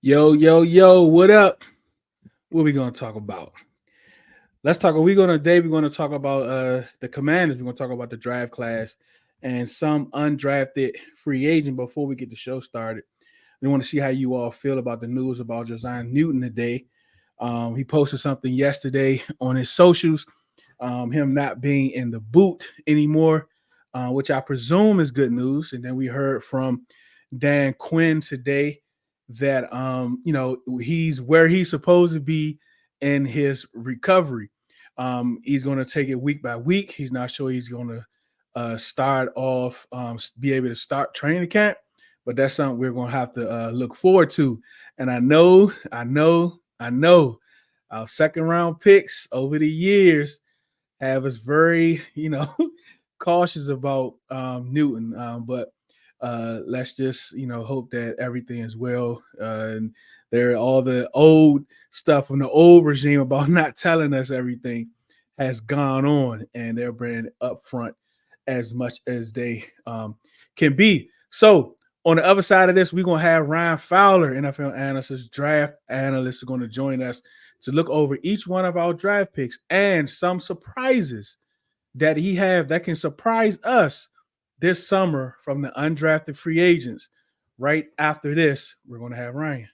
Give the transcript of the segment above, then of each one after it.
Yo, yo, yo, what up? What we gonna talk about? Let's talk. We're gonna talk about the Commanders. We're gonna talk about the draft class and some undrafted free agent before we get the show started. We want to see how you all feel about the news about Jayden Newton today. He posted something yesterday on his socials, him not being in the boot anymore, which I presume is good news. And then we heard from Dan Quinn today that he's where he's supposed to be in his recovery. He's going to take it week by week. He's not sure he's going to start off, be able to start training camp, but that's something we're going to have to look forward to. And I know, our second round picks over the years have us very, cautious about Newton. But let's just, hope that everything is well. And there, all the old stuff from the old regime about not telling us everything has gone on, and they're being upfront as much as they can be. So on the other side of this, we're going to have Ryan Fowler, NFL analyst, draft analyst, is going to join us to look over each one of our draft picks and some surprises that he have that can surprise us this summer from the undrafted free agents. Right after this, we're going to have Ryan.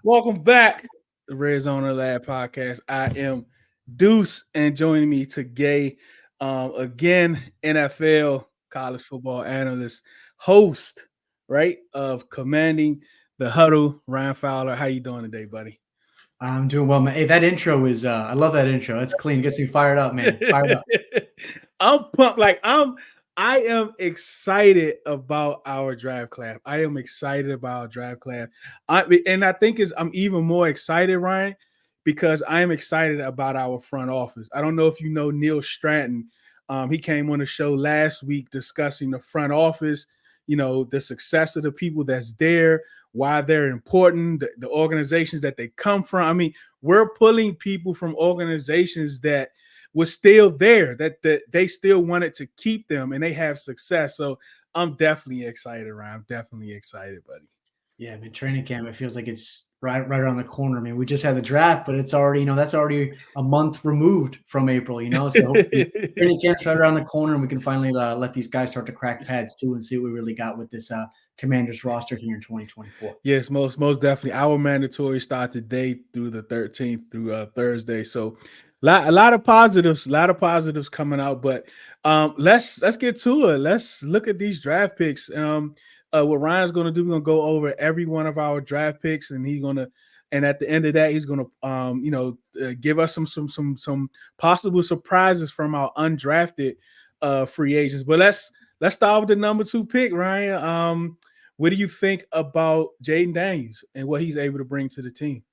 Welcome back to the Redzone In the Lab podcast. I am Deuce, and joining me today, again, NFL college football analyst, host, right, of Commanding the Huddle, Ryan Fowler. How you doing today, buddy? I'm doing well, man. Hey, that intro is I love that intro. It's clean. It gets me fired up, man. Fired up. I'm pumped. I am excited about our draft class. I am excited about our draft class. I think I'm even more excited, Ryan, because I am excited about our front office. I don't know if you know Neil Stratton. He came on the show last week discussing the front office, the success of the people that's there, why they're important, the organizations that they come from. I mean, we're pulling people from organizations that was still there, that they still wanted to keep them, and they have success. So I'm definitely excited, Ryan. I'm definitely excited, buddy. Yeah, I mean, training camp, it feels like it's right around the corner. I mean, we just had the draft, but it's already, that's already a month removed from April, So hopefully training camp's right around the corner, and we can finally let these guys start to crack pads too and see what we really got with this Commanders roster here in 2024. Yes, most definitely. Our mandatory start today through the 13th through Thursday. So a lot of positives coming out. But let's get to it. Let's look at these draft picks. What Ryan's going to do, we're going to go over every one of our draft picks, and and at the end of that, he's going to give us some possible surprises from our undrafted free agents. But let's start with the number 2 pick, Ryan. What do you think about Jayden Daniels and what he's able to bring to the team?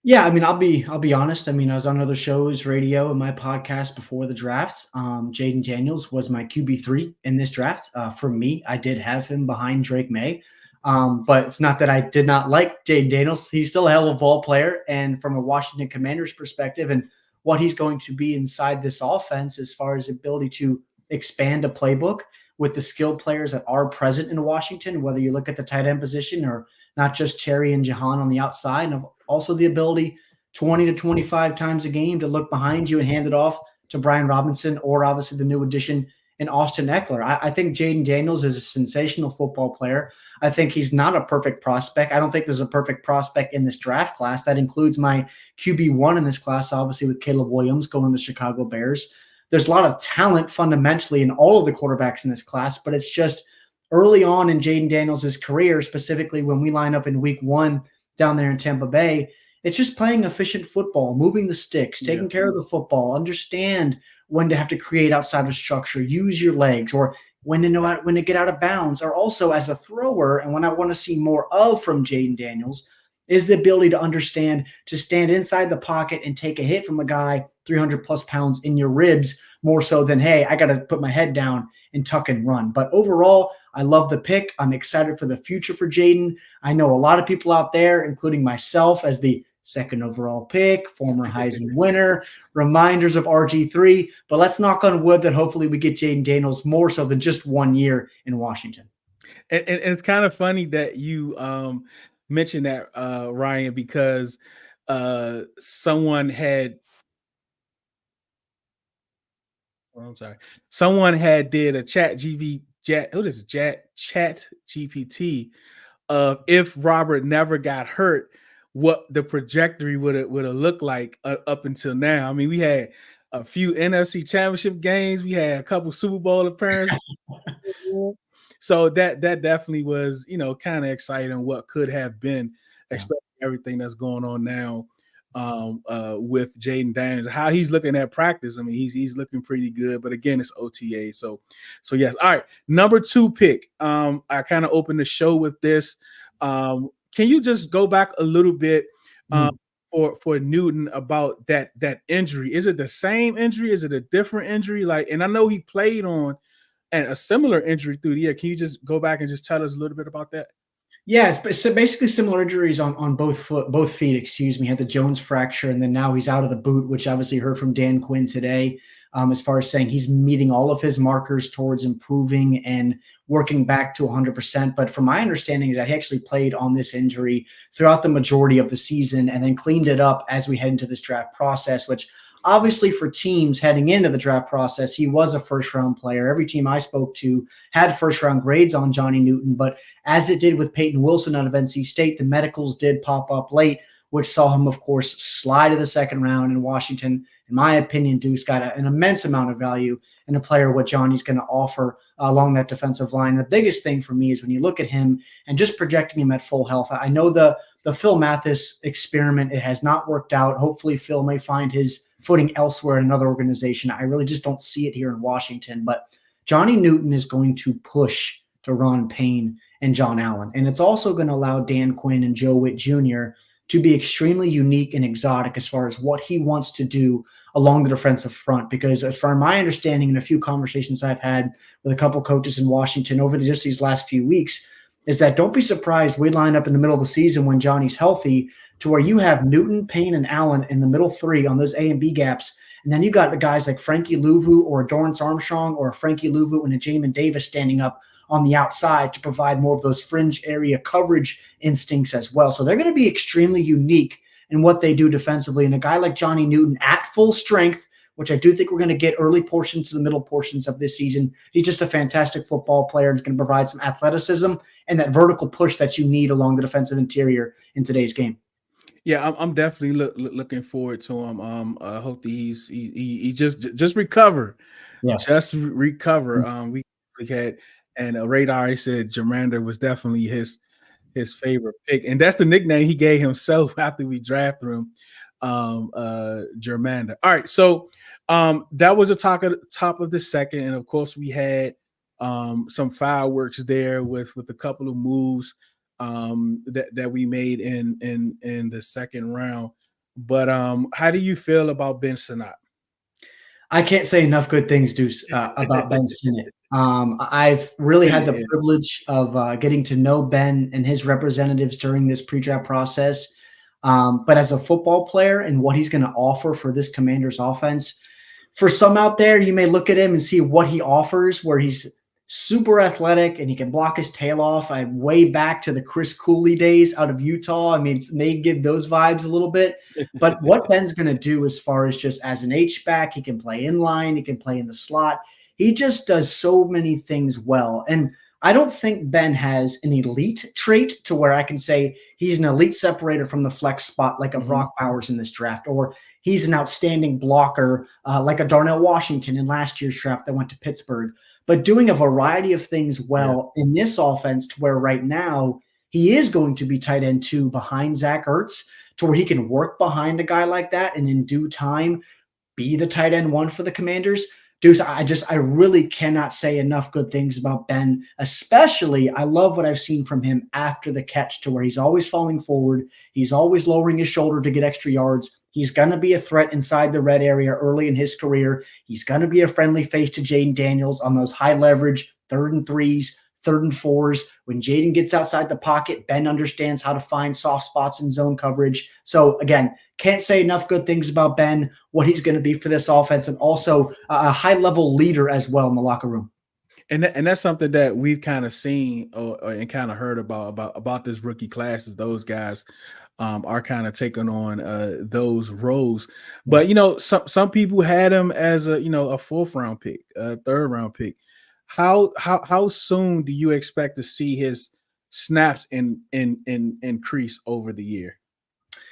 Yeah, I mean, I'll be honest. I mean, I was on other shows, radio, and my podcast before the draft. Jayden Daniels was my QB3 in this draft. For me, I did have him behind Drake May. But it's not that I did not like Jayden Daniels. He's still a hell of a ball player. And from a Washington Commanders perspective and what he's going to be inside this offense as far as ability to expand a playbook with the skilled players that are present in Washington, whether you look at the tight end position or not just Terry and Jahan on the outside, and also the ability 20 to 25 times a game to look behind you and hand it off to Brian Robinson or obviously the new addition in Austin Eckler. I think Jayden Daniels is a sensational football player. I think he's not a perfect prospect. I don't think there's a perfect prospect in this draft class. That includes my QB1 in this class, obviously with Caleb Williams going to the Chicago Bears. There's a lot of talent fundamentally in all of the quarterbacks in this class, but it's just early on in Jayden Daniels' career, specifically when we line up in week 1 down there in Tampa Bay, it's just playing efficient football, moving the sticks, taking care of the football, understand when to have to create outside of structure, use your legs, or when to know when to get out of bounds, or also as a thrower. And when I want to see more of from Jayden Daniels is the ability to understand to stand inside the pocket and take a hit from a guy 300 plus pounds in your ribs, more so than, hey, I got to put my head down and tuck and run. But overall, I love the pick. I'm excited for the future for Jayden. I know a lot of people out there, including myself, as the second overall pick, former Heisman winner, reminders of RG3. But let's knock on wood that hopefully we get Jayden Daniels more so than just 1 year in Washington. And it's kind of funny that you mentioned that, Ryan, because someone had I'm sorry. Someone had did a chat GPT of if Robert never got hurt, what the trajectory would have looked like up until now. I mean, we had a few NFC championship games, we had a couple Super Bowl appearances. So that definitely was, kind of exciting what could have been, especially everything that's going on now with Jayden Daniels, how he's looking at practice. I mean, he's looking pretty good, but again, it's OTA. So yes. All right. Number 2 pick. I kind of opened the show with this. Can you just go back a little bit for Newton about that injury? Is it the same injury? Is it a different injury? And I know he played on a similar injury through the year. Can you just go back and just tell us a little bit about that? Yeah, it's basically similar injuries on both feet. Excuse me. Had the Jones fracture, and then now he's out of the boot, which obviously heard from Dan Quinn today, as far as saying he's meeting all of his markers towards improving and working back to 100%. But from my understanding is that he actually played on this injury throughout the majority of the season, and then cleaned it up as we head into this draft process, which obviously for teams heading into the draft process, he was a first-round player. Every team I spoke to had first-round grades on Johnny Newton, but as it did with Peyton Wilson out of NC State, the medicals did pop up late, which saw him, of course, slide to the second round in Washington. In my opinion, Deuce got an immense amount of value in a player what Johnny's going to offer along that defensive line. The biggest thing for me is when you look at him and just projecting him at full health. I know the Phil Mathis experiment, it has not worked out. Hopefully Phil may find his footing elsewhere in another organization. I really just don't see it here in Washington. But Johnny Newton is going to push to Ron Payne and John Allen. And it's also going to allow Dan Quinn and Joe Witt Jr. to be extremely unique and exotic as far as what he wants to do along the defensive front. Because as far as my understanding, in a few conversations I've had with a couple coaches in Washington over just these last few weeks, is that don't be surprised we line up in the middle of the season when Johnny's healthy to where you have Newton, Payne, and Allen in the middle 3 on those A and B gaps. And then you got the guys like Frankie Louvu or Dorrance Armstrong or Frankie Louvu and a Jamin Davis standing up on the outside to provide more of those fringe area coverage instincts as well. So they're going to be extremely unique in what they do defensively. And a guy like Johnny Newton at full strength, which I do think we're going to get early portions to the middle portions of this season. He's just a fantastic football player and is going to provide some athleticism and that vertical push that you need along the defensive interior in today's game. Yeah, I'm definitely looking forward to him. I hope that he just recover. Yes. Just recover. We had, and Radar said Jermander was definitely his favorite pick, and that's the nickname he gave himself after we drafted him. Jermander. All right, so that was a top of the second, and of course we had some fireworks there with a couple of moves that we made in the second round. But how do you feel about Ben Sinnott? I can't say enough good things, Deuce, about Ben Sinnott. I've really had the privilege of getting to know Ben and his representatives during this pre-draft process. But as a football player and what he's going to offer for this Commanders offense, for some out there, you may look at him and see what he offers, where he's super athletic and he can block his tail off. I'm way back to the Chris Cooley days out of Utah. I mean, it may give those vibes a little bit, but what Ben's going to do as far as just as an H-back, he can play in line, he can play in the slot. He just does so many things well. And I don't think Ben has an elite trait to where I can say he's an elite separator from the flex spot like a Brock Bowers in this draft, or he's an outstanding blocker, like a Darnell Washington in last year's draft that went to Pittsburgh, but doing a variety of things well in this offense to where right now he is going to be tight end 2 behind Zach Ertz, to where he can work behind a guy like that and in due time be the tight end 1 for the Commanders. Deuce, I really cannot say enough good things about Ben, especially I love what I've seen from him after the catch, to where he's always falling forward. He's always lowering his shoulder to get extra yards. He's going to be a threat inside the red area early in his career. He's going to be a friendly face to Jayden Daniels on those high leverage 3rd and 3s, 3rd and 4s. When Jayden gets outside the pocket, Ben understands how to find soft spots in zone coverage. So again, can't say enough good things about Ben, what he's going to be for this offense, and also a high-level leader as well in the locker room. And that's something that we've kind of seen and kind of heard about this rookie class, is those guys are kind of taking on those roles. But, some people had him as a 4th round pick, a 3rd round pick. How soon do you expect to see his snaps increase over the year?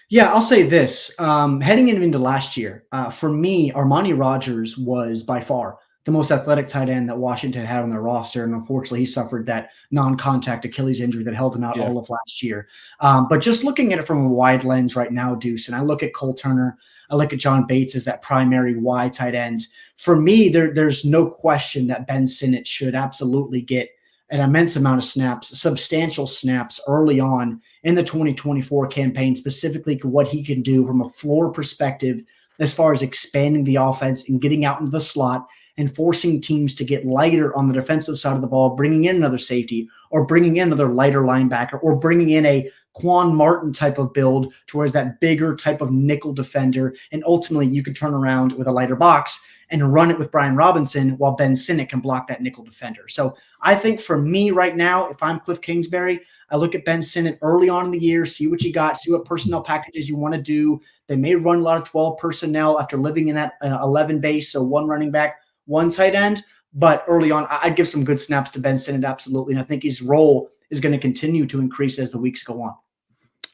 Yeah, I'll say this. Heading into last year, for me, Armani Rogers was by far the most athletic tight end that Washington had on their roster. And unfortunately, he suffered that non-contact Achilles injury that held him out all of last year. But just looking at it from a wide lens right now, Deuce, and I look at Cole Turner, I look at John Bates as that primary wide tight end. For me, there's no question that Ben Sinnott should absolutely get an immense amount of snaps, substantial snaps early on in the 2024 campaign, specifically what he can do from a floor perspective as far as expanding the offense and getting out into the slot and forcing teams to get lighter on the defensive side of the ball, bringing in another safety or bringing in another lighter linebacker or bringing in a Quan Martin type of build towards that bigger type of nickel defender. And ultimately you can turn around with a lighter box and run it with Brian Robinson while Ben Sinnott can block that nickel defender. So I think for me right now, if I'm Cliff Kingsbury, I look at Ben Sinnott early on in the year, see what you got, see what personnel packages you want to do. They may run a lot of 12 personnel after living in that 11 base, so 1 running back, 1 tight end. But early on, I'd give some good snaps to Ben Sinnott, absolutely. And I think his role is going to continue to increase as the weeks go on.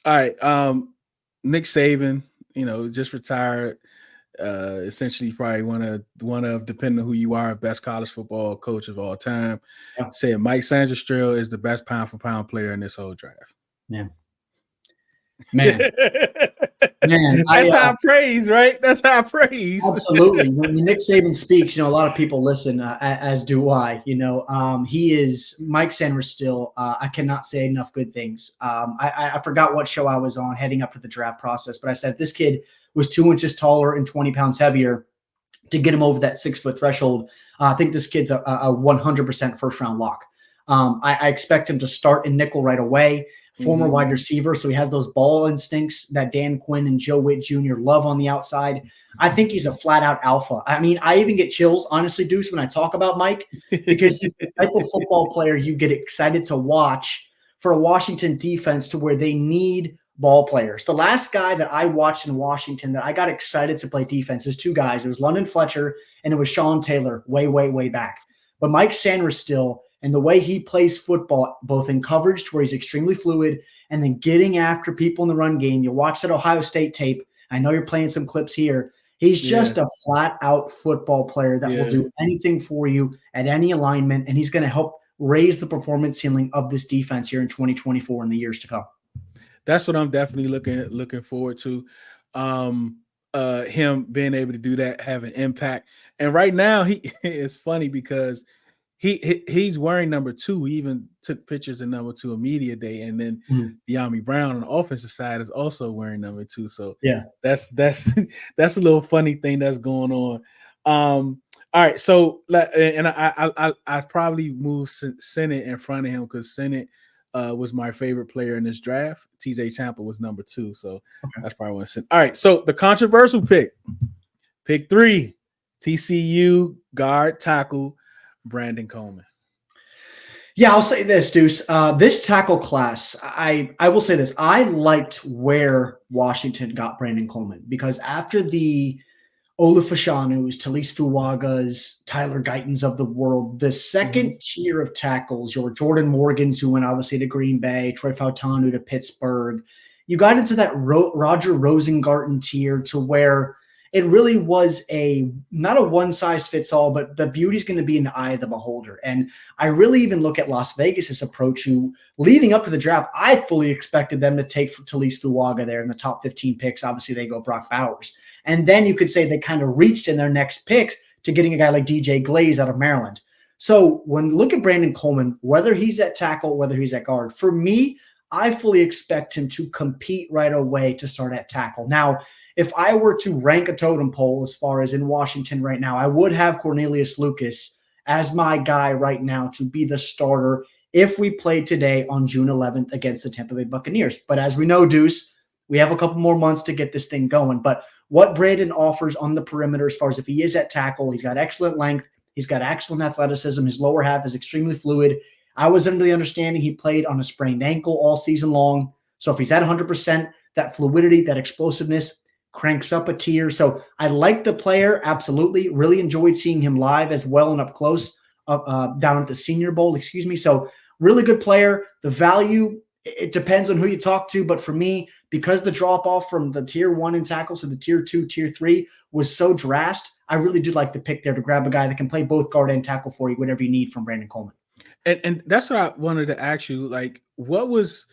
All right. Nick Saban, just retired. Essentially probably one of depending on who you are, best college football coach of all time. Yeah. Said Mike Sainristil is the best pound for pound player in this whole draft. Man. That's high praise, right? That's high praise. Absolutely. When Nick Saban speaks, a lot of people listen, as do I. He is Mike Sainristil. I cannot say enough good things. I forgot what show I was on heading up to the draft process, but I said this kid was 2 inches taller and 20 pounds heavier to get him over that 6 foot threshold. I think this kid's a 100% first round lock. I expect him to start in nickel right away. Former wide receiver, so he has those ball instincts that Dan Quinn and Joe Witt Jr. love on the outside. I think he's a flat-out alpha. I mean, I even get chills, honestly, Deuce, when I talk about Mike, because he's the type of football player you get excited to watch for a Washington defense to where they need ball players. The last guy that I watched in Washington that I got excited to play defense, there's 2 guys. It was London Fletcher and it was Sean Taylor way back. But Mike Sainristil and the way he plays football, both in coverage to where he's extremely fluid and then getting after people in the run game. You watch that Ohio State tape. I know you're playing some clips here. He's just a flat-out football player that will do anything for you at any alignment, and he's going to help raise the performance ceiling of this defense here in 2024 and the years to come. That's what I'm definitely looking forward to. Him being able to do that, have an impact. And right now, it's funny because he's wearing number 2. He even took pictures in number 2 on media day, and then De'Ami Brown on the offensive side is also wearing number 2. So that's a little funny thing that's going on. All right, so and I probably moved Sinnott in front of him because Sinnott was my favorite player in this draft. TJ Tampa was number 2, so that's probably what Sinnott. All right, so the controversial pick 3, TCU guard tackle Brandon Coleman. Yeah, I'll say this, Deuce. This tackle class, I will say this. I liked where Washington got Brandon Coleman because after the Olufashanus, Talise Fuagas, Tyler Guytons of the world, the second tier of tackles, your Jordan Morgans, who went obviously to Green Bay, Troy Fautanu to Pittsburgh, you got into that Roger Rosengarten tier to where it really was not a one size fits all, but the beauty is going to be in the eye of the beholder. And I really even look at Las Vegas's approach, who leading up to the draft, I fully expected them to take Talise Fuaga there in the top 15 picks. Obviously, they go Brock Bowers. And then you could say they kind of reached in their next picks to getting a guy like DJ Glaze out of Maryland. So when you look at Brandon Coleman, whether he's at tackle, whether he's at guard, for me, I fully expect him to compete right away to start at tackle. Now, if I were to rank a totem pole as far as in Washington right now, I would have Cornelius Lucas as my guy right now to be the starter if we played today on June 11th against the Tampa Bay Buccaneers. But as we know, Deuce, we have a couple more months to get this thing going. But what Brandon offers on the perimeter, as far as if he is at tackle, he's got excellent length. He's got excellent athleticism. His lower half is extremely fluid. I was under the understanding he played on a sprained ankle all season long. So if he's at 100%, that fluidity, that explosiveness cranks up a tier. So I like the player, absolutely. Really enjoyed seeing him live as well and up close, down at the Senior Bowl, So really good player. The value, it depends on who you talk to. But for me, because the drop-off from the tier 1 in tackles to the tier 2, tier 3 was so drastic, I really do like the pick there to grab a guy that can play both guard and tackle for you, whatever you need from Brandon Coleman. And that's what I wanted to ask you. Like, what was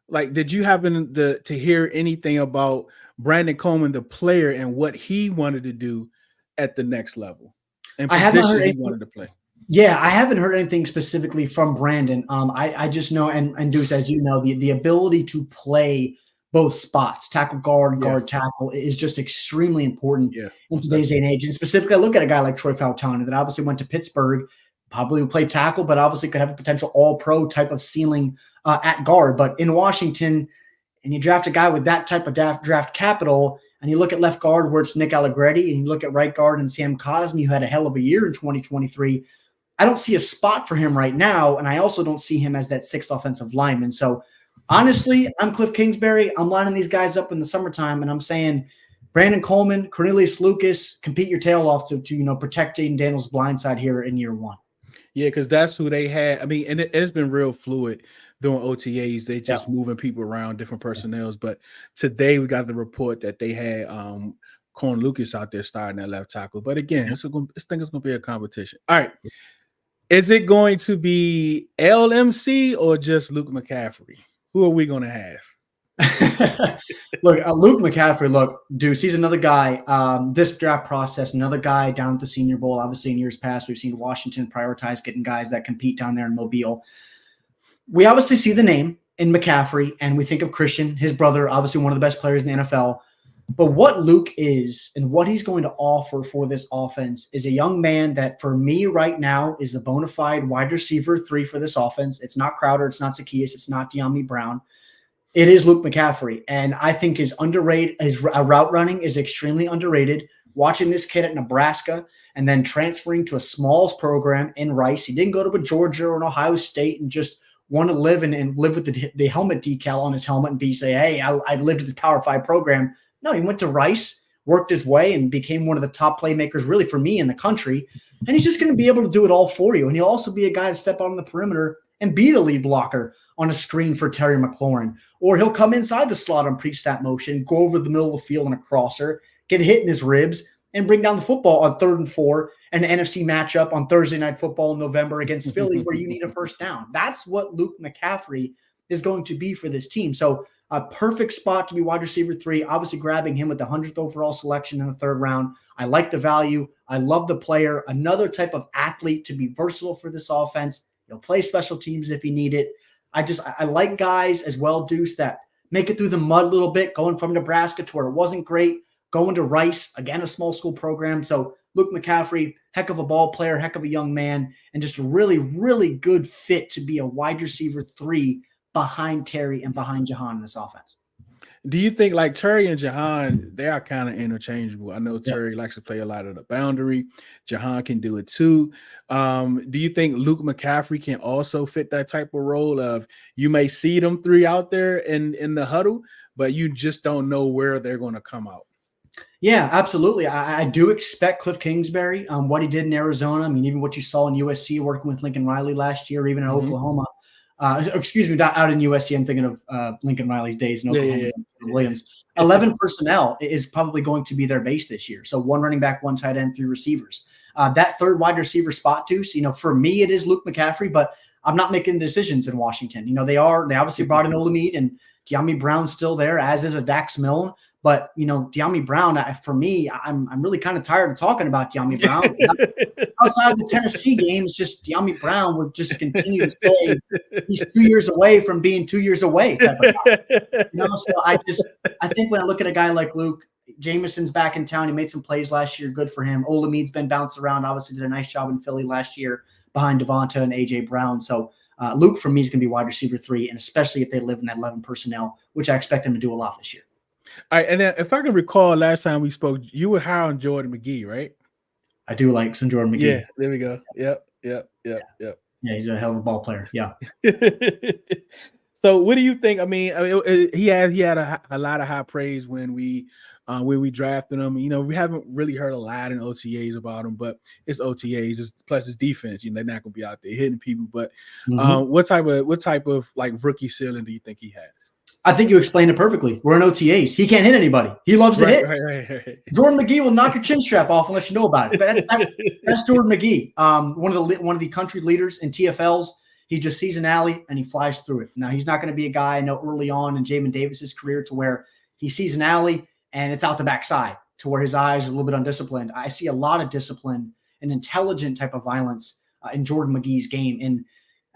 like? Did you happen to hear anything about Brandon Coleman, the player, and what he wanted to do at the next level and position he wanted to play? Yeah, I haven't heard anything specifically from Brandon. I just know, and Deuce, as you know, the ability to play both spots, tackle guard, guard tackle, is just extremely important in today's day and age. And specifically, I look at a guy like Troy Fautanu that obviously went to Pittsburgh, probably would play tackle, but obviously could have a potential all-pro type of ceiling at guard. But in Washington, and you draft a guy with that type of draft capital, and you look at left guard where it's Nick Allegretti, and you look at right guard and Sam Cosmi, who had a hell of a year in 2023, I don't see a spot for him right now, and I also don't see him as that sixth offensive lineman. So honestly, I'm Cliff Kingsbury. I'm lining these guys up in the summertime, and I'm saying Brandon Coleman, Cornelius Lucas, compete your tail off to protect Jayden Daniels' blind side here in year 1. Yeah, because that's who they had. I mean, and it's been real fluid doing OTAs. They just moving people around, different personnels. But today we got the report that they had Corn Lucas out there starting at left tackle. But again, I think it's going to be a competition. All right. Is it going to be LMC or just Luke McCaffrey? Who are we going to have? Look, Luke McCaffrey, Deuce, he's another guy, this draft process, another guy down at the Senior Bowl. Obviously, in years past, we've seen Washington prioritize getting guys that compete down there in Mobile. We obviously see the name in McCaffrey, and we think of Christian, his brother, obviously one of the best players in the NFL. But what Luke is and what he's going to offer for this offense is a young man that, for me right now, is a bona fide wide receiver 3 for this offense. It's not Crowder. It's not Zacchaeus. It's not De'Ami Brown. It is Luke McCaffrey, and I think his route running is extremely underrated. Watching this kid at Nebraska and then transferring to a smalls program in Rice, he didn't go to a Georgia or an Ohio State and just want to live and live with the helmet decal on his helmet and say, hey, I lived at this Power 5 program. No, he went to Rice, worked his way, and became one of the top playmakers really for me in the country. And he's just going to be able to do it all for you. And he'll also be a guy to step on the perimeter and be the lead blocker on a screen for Terry McLaurin. Or he'll come inside the slot on pre-snap motion, go over the middle of the field on a crosser, get hit in his ribs, and bring down the football on 3rd and 4 and an NFC matchup on Thursday Night Football in November against Philly where you need a first down. That's what Luke McCaffrey is going to be for this team. So a perfect spot to be wide receiver 3, obviously grabbing him with the 100th overall selection in the 3rd round. I like the value. I love the player. Another type of athlete to be versatile for this offense. He'll play special teams if he need it. I like guys as well, Deuce, that make it through the mud a little bit, going from Nebraska to where it wasn't great, going to Rice, again, a small school program. So Luke McCaffrey, heck of a ball player, heck of a young man, and just a really, really good fit to be a wide receiver 3 behind Terry and behind Jahan in this offense. Do you think like Terry and Jahan, they are kind of interchangeable? I know Terry likes to play a lot of the boundary. Jahan can do it too. Do you think Luke McCaffrey can also fit that type of role of you may see them 3 out there in the huddle, but you just don't know where they're going to come out? Yeah, absolutely. I do expect Cliff Kingsbury, what he did in Arizona. I mean, even what you saw in USC working with Lincoln Riley last year, even in Oklahoma. excuse me, not out in USC. I'm thinking of Lincoln Riley's days in Oklahoma. Williams. 11 personnel is probably going to be their base this year. So 1 running back, 1 tight end, 3 receivers. That third wide receiver spot, Deuce, for me, it is Luke McCaffrey, but I'm not making decisions in Washington. They obviously brought in Olamide, and De'Ami Brown's still there, as is a Dax Milne. But, De'Ami Brown, for me, I'm really kind of tired of talking about De'Ami Brown. Outside of the Tennessee game, it's just De'Ami Brown would just continue to say he's 2 years away from being 2 years away type of guy. So I think when I look at a guy like Luke, Jameson's back in town. He made some plays last year. Good for him. Olamide's been bounced around. Obviously did a nice job in Philly last year behind Devonta and A.J. Brown. So Luke, for me, is going to be wide receiver 3, and especially if they live in that 11 personnel, which I expect him to do a lot this year. All right, and then if I can recall, last time we spoke, you were high on Jordan McGee, right? I do like some Jordan McGee. Yeah, there we go. Yep. Yeah, he's a hell of a ball player. Yeah. So, what do you think? I mean, he had a lot of high praise when we drafted him. We haven't really heard a lot in OTAs about him, but it's OTAs. Plus his defense. They're not going to be out there hitting people. But what type of like rookie ceiling do you think he has? I think you explained it perfectly. We're in OTAs. He can't hit anybody. He loves to hit. Right. Jordan McGee will knock your chin strap off unless you know about it. That's Jordan McGee. One of the country leaders in TFLs. He just sees an alley and he flies through it. Now, he's not going to be a guy I know early on in Jamin Davis's career to where he sees an alley and it's out the backside to where his eyes are a little bit undisciplined. I see a lot of discipline and intelligent type of violence in Jordan McGee's game. And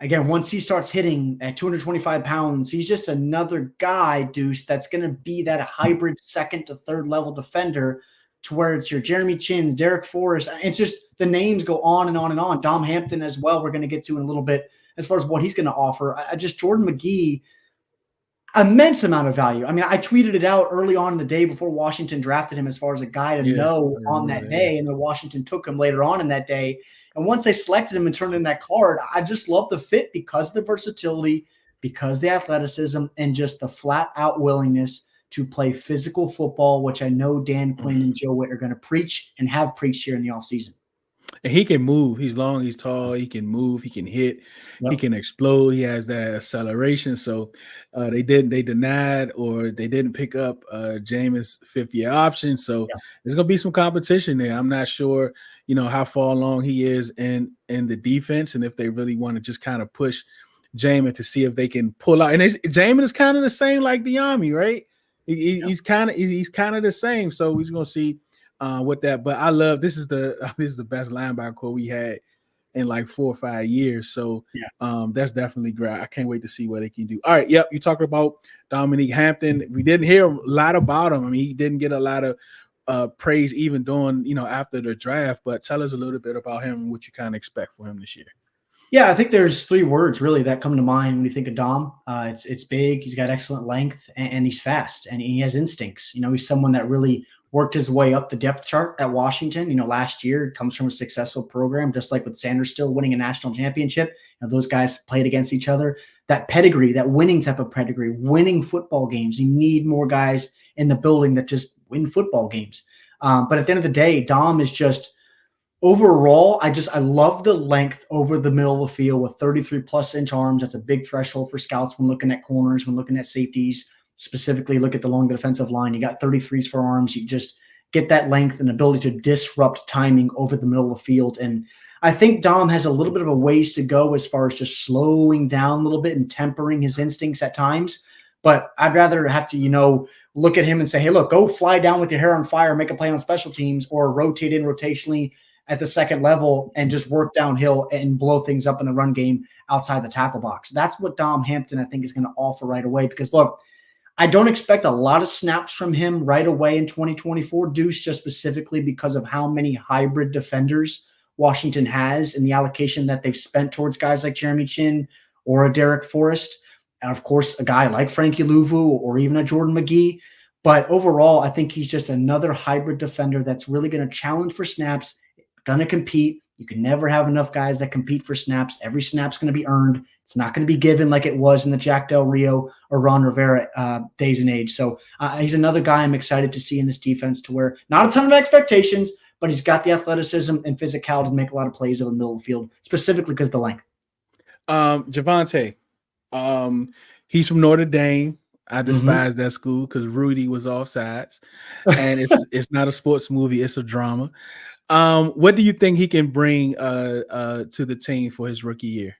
again, once he starts hitting at 225 pounds, he's just another guy, Deuce, that's going to be that hybrid second to third level defender to where it's your Jeremy Chins, Derek Forrest. It's just the names go on and on and on. Dom Hampton as well, we're going to get to in a little bit as far as what he's going to offer. Jordan McGee, immense amount of value. I mean, I tweeted it out early on in the day before Washington drafted him as far as a guy to know on that day, and then Washington took him later on in that day. And once they selected him and turned in that card, I just love the fit because of the versatility, because the athleticism, and just the flat-out willingness to play physical football, which I know Dan Quinn and Joe Witt are going to preach and have preached here in the offseason. And he can move. He's long, he's tall, he can move, he can hit, he can explode, he has that acceleration. So they denied or they didn't pick up Jameis' 5th-year option. So there's gonna be some competition there. I'm not sure, how far along he is in the defense and if they really want to just kind of push Jameis to see if they can pull out. And Jameis is kind of the same like De'Ami, right? He's kind of the same. So we're gonna see with that. But I love this is the best linebacker we had in like 4 or 5 years. So that's definitely great. I can't wait to see what they can do. All right, you talked about Dominique Hampton. We didn't hear a lot about him. I mean, he didn't get a lot of praise even during after the draft. But tell us a little bit about him and what you kind of expect for him this year. Yeah, I think there's 3 words really that come to mind when you think of Dom. It's big, he's got excellent length, and he's fast, and he has instincts. He's someone that really worked his way up the depth chart at Washington. Last year comes from a successful program, just like with Sainristil winning a national championship. Those guys played against each other. That pedigree, that winning type of pedigree, winning football games. You need more guys in the building that just win football games. But at the end of the day, Dom is just overall, I love the length over the middle of the field with 33-plus-inch arms. That's a big threshold for scouts when looking at corners, when looking at safeties. Specifically, look at the long defensive line. You got 33s for arms. You just get that length and ability to disrupt timing over the middle of the field. And I think Dom has a little bit of a ways to go as far as just slowing down a little bit and tempering his instincts at times. But I'd rather have to, look at him and say, hey, look, go fly down with your hair on fire, make a play on special teams, or rotate in rotationally at the second level and just work downhill and blow things up in the run game outside the tackle box. That's what Dom Hampton, I think, is going to offer right away. Because, look, I don't expect a lot of snaps from him right away in 2024, Deuce, just specifically because of how many hybrid defenders Washington has in the allocation that they've spent towards guys like Jeremy Chinn or a Derek Forrest, and, of course, a guy like Frankie Louvu or even a Jordan McGee. But overall, I think he's just another hybrid defender that's really going to challenge for snaps, going to compete. You can never have enough guys that compete for snaps. Every snap's going to be earned. It's not going to be given like it was in the Jack Del Rio or Ron Rivera days and age. So he's another guy I'm excited to see in this defense to where not a ton of expectations, but he's got the athleticism and physicality to make a lot of plays over the middle of the field, specifically because of the length. Javonte, He's from Notre Dame. I Mhm. despise that school because Rudy was offsides, and it's not a sports movie; it's a drama. What do you think he can bring to the team for his rookie year?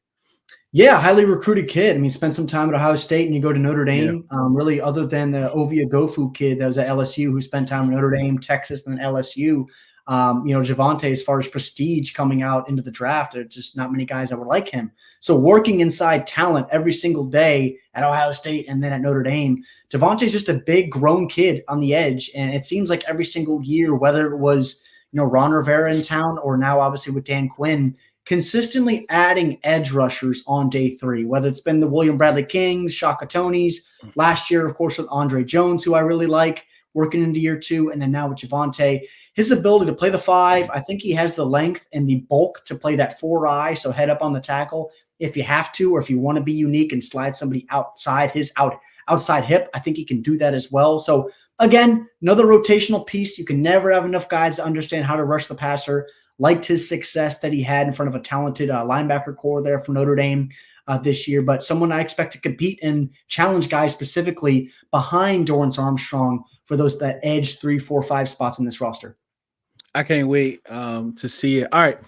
Yeah, highly recruited kid. I mean, spent some time at Ohio State and you go to Notre Yeah, Dame. Really, other than the Ovia Gofu kid that was at LSU who spent time at Notre Dame, Texas, and then LSU. Javonte, as far as prestige coming out into the draft, there's just not many guys that were like him. So working inside talent every single day at Ohio State and then at Notre Dame, Javonte's just a big grown kid on the edge. And it seems like every single year, whether it was Ron Rivera in town or now obviously with Dan Quinn, consistently adding edge rushers on day 3, whether it's been the William Bradley Kings, Shaka Tonys, last year, of course, with Andre Jones, who I really like, working into year 2, and then now with Javonte. His ability to play the 5, I think he has the length and the bulk to play that 4-eye, so head up on the tackle if you have to, or if you want to be unique and slide somebody outside his outside hip. I think he can do that as well. So again, another rotational piece. You can never have enough guys to understand how to rush the passer. Liked his success that he had in front of a talented linebacker core there for Notre Dame this year, but someone I expect to compete and challenge guys specifically behind Dorrance Armstrong for that edge 3, 4, 5 spots in this roster. I can't wait to see it. All right.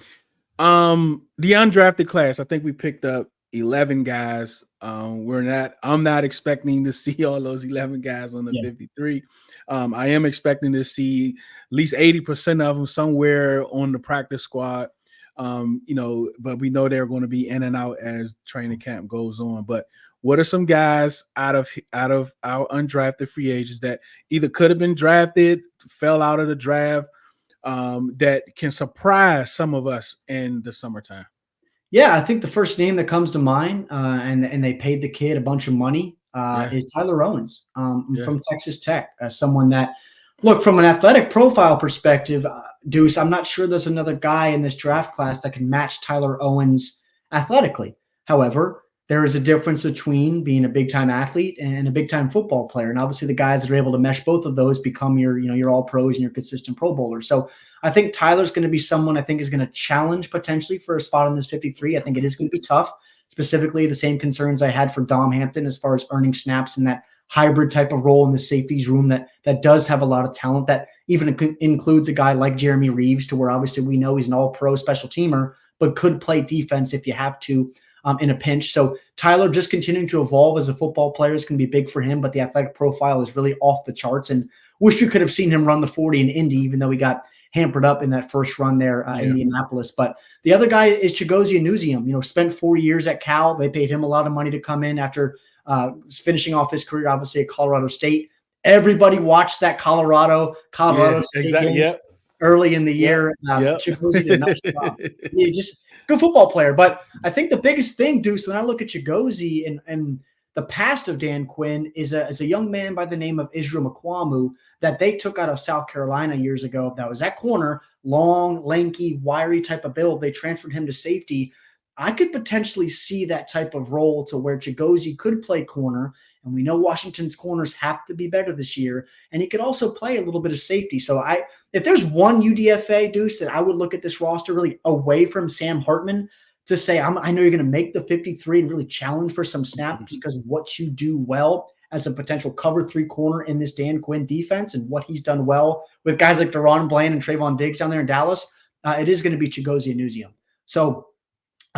The undrafted class, I think we picked up 11 guys. I'm not expecting to see all those 11 guys on the 53. I am expecting to see at least 80% of them somewhere on the practice squad. But we know they're going to be in and out as training camp goes on. But what are some guys out of our undrafted free agents that either could have been drafted, fell out of the draft, that can surprise some of us in the summertime? Yeah, I think the first name that comes to mind, and they paid the kid a bunch of money, is Tyler Owens from Texas Tech. Someone that, look, from an athletic profile perspective, Deuce, I'm not sure there's another guy in this draft class that can match Tyler Owens athletically. However, there is a difference between being a big-time athlete and a big-time football player. And obviously the guys that are able to mesh both of those become your all pros and your consistent Pro Bowlers. So I think Tyler's going to be someone I think is going to challenge potentially for a spot in this 53. I think it is going to be tough, specifically the same concerns I had for Dom Hampton as far as earning snaps in that hybrid type of role in the safeties room that does have a lot of talent, that even includes a guy like Jeremy Reeves, to where obviously we know he's an all-pro special teamer, but could play defense if you have to in a pinch. So Tyler just continuing to evolve as a football player is going to be big for him, but the athletic profile is really off the charts, and wish we could have seen him run the 40 in Indy, even though he got hampered up in that first run there in Indianapolis. But the other guy is Chigozie Anuzium, spent 4 years at Cal. They paid him a lot of money to come in after finishing off his career, obviously, at Colorado State. Everybody watched that Colorado State game early in the year. Chigozie did a nice job. Yeah, just good football player. But I think the biggest thing, Deuce, when I look at Chigozie and the past of Dan Quinn is a young man by the name of Israel Mukuamu that they took out of South Carolina years ago. That was at corner, long, lanky, wiry type of build. They transferred him to safety. I could potentially see that type of role to where Chigozie could play corner. And we know Washington's corners have to be better this year. And he could also play a little bit of safety. So if there's one UDFA, Deuce, that I would look at this roster really away from Sam Hartman to say, I know you're going to make the 53 and really challenge for some snaps because of what you do well as a potential cover 3 corner in this Dan Quinn defense and what he's done well with guys like Deron Bland and Trayvon Diggs down there in Dallas, it is going to be Chigozie Anuzium. So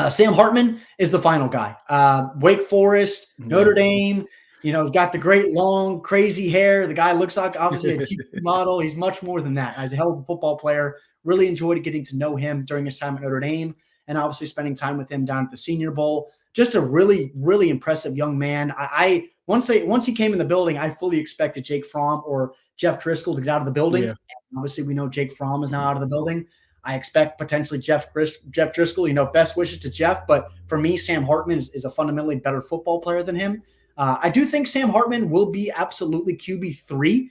Sam Hartman is the final guy. Wake Forest, Notre Dame, he's got the great long, crazy hair. The guy looks like obviously a TV model. He's much more than that. He's a hell of a football player. Really enjoyed getting to know him during his time at Notre Dame and obviously spending time with him down at the Senior Bowl. Just a really, really impressive young man. Once he came in the building, I fully expected Jake Fromm or Jeff Driscoll to get out of the building. Yeah. Obviously, we know Jake Fromm is now out of the building. I expect potentially Jeff Driscoll, best wishes to Jeff. But for me, Sam Hartman is a fundamentally better football player than him. I do think Sam Hartman will be absolutely QB3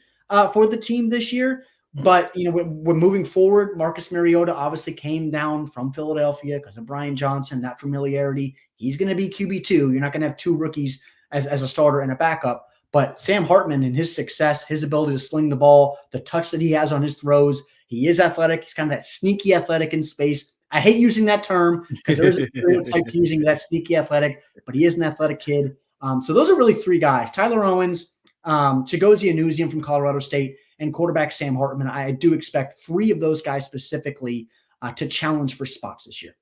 for the team this year. But, we're moving forward. Marcus Mariota obviously came down from Philadelphia because of Brian Johnson, that familiarity. He's going to be QB2. You're not going to have 2 rookies as a starter and a backup. But Sam Hartman and his success, his ability to sling the ball, the touch that he has on his throws, he is athletic. He's kind of that sneaky athletic in space, I hate using that term because there is a stereotype using that sneaky athletic, but he is an athletic kid. So those are really three guys: Tyler Owens, Chigozie Anuzian from Colorado State, and quarterback Sam Hartman. I do expect three of those guys specifically to challenge for spots this year.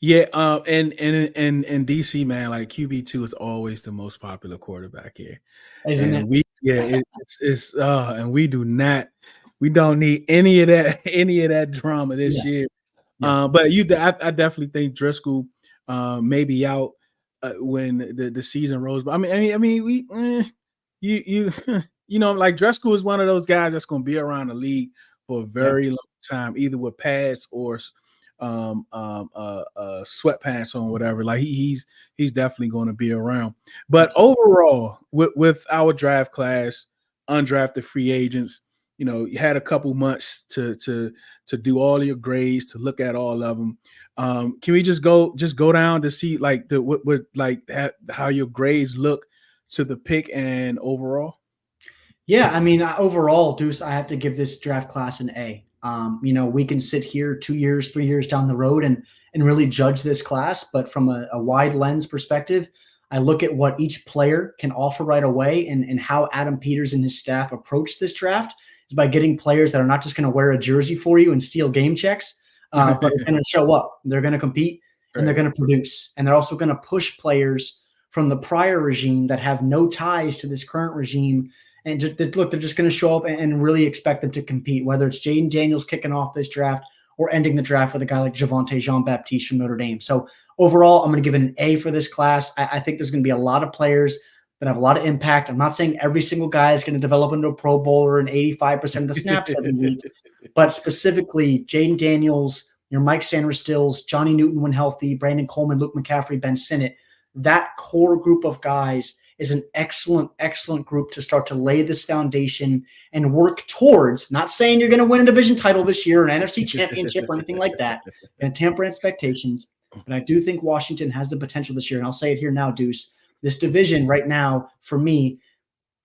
Yeah, and in DC, man, like QB2 is always the most popular quarterback here. Isn't And it? it's and we don't need any of that drama this year. Yeah. But I definitely think Driscoll may be out when the season rolls. But I mean, you know, like Driscoll is one of those guys that's going to be around the league for a very long time, either with pads or sweatpants on, whatever. Like he's definitely going to be around. But overall, with our draft class, undrafted free agents, you know, you had a couple months to do all your grades, to look at all of them. Can we just go down to see like how your grades look to the pick and overall? Yeah, I mean, overall, Deuce, I have to give this draft class an A. You know, we can sit here 2 years, 3 years down the road and really judge this class, but from a wide lens perspective, I look at what each player can offer right away, and how Adam Peters and his staff approach this draft is by getting players that are not just going to wear a jersey for you and steal game checks, but are going to show up. They're going to compete and they're going to produce, and they're also going to push players from the prior regime that have no ties to this current regime. And they're just going to show up and really expect them to compete, whether it's Jayden Daniels kicking off this draft or ending the draft with a guy like Javonte Jean-Baptiste from Notre Dame. So overall, I'm going to give it an A for this class. I think there's going to be a lot of players that have a lot of impact. I'm not saying every single guy is going to develop into a Pro Bowler and 85% of the snaps every week, but specifically Jayden Daniels, your Mike Sainristil, Johnny Newton when healthy, Brandon Coleman, Luke McCaffrey, Ben Sinnott. That core group of guys is an excellent, excellent group to start to lay this foundation and work towards. Not saying you're going to win a division title this year, an NFC championship or anything like that, and temper expectations. But I do think Washington has the potential this year. And I'll say it here now, Deuce. This division right now, for me,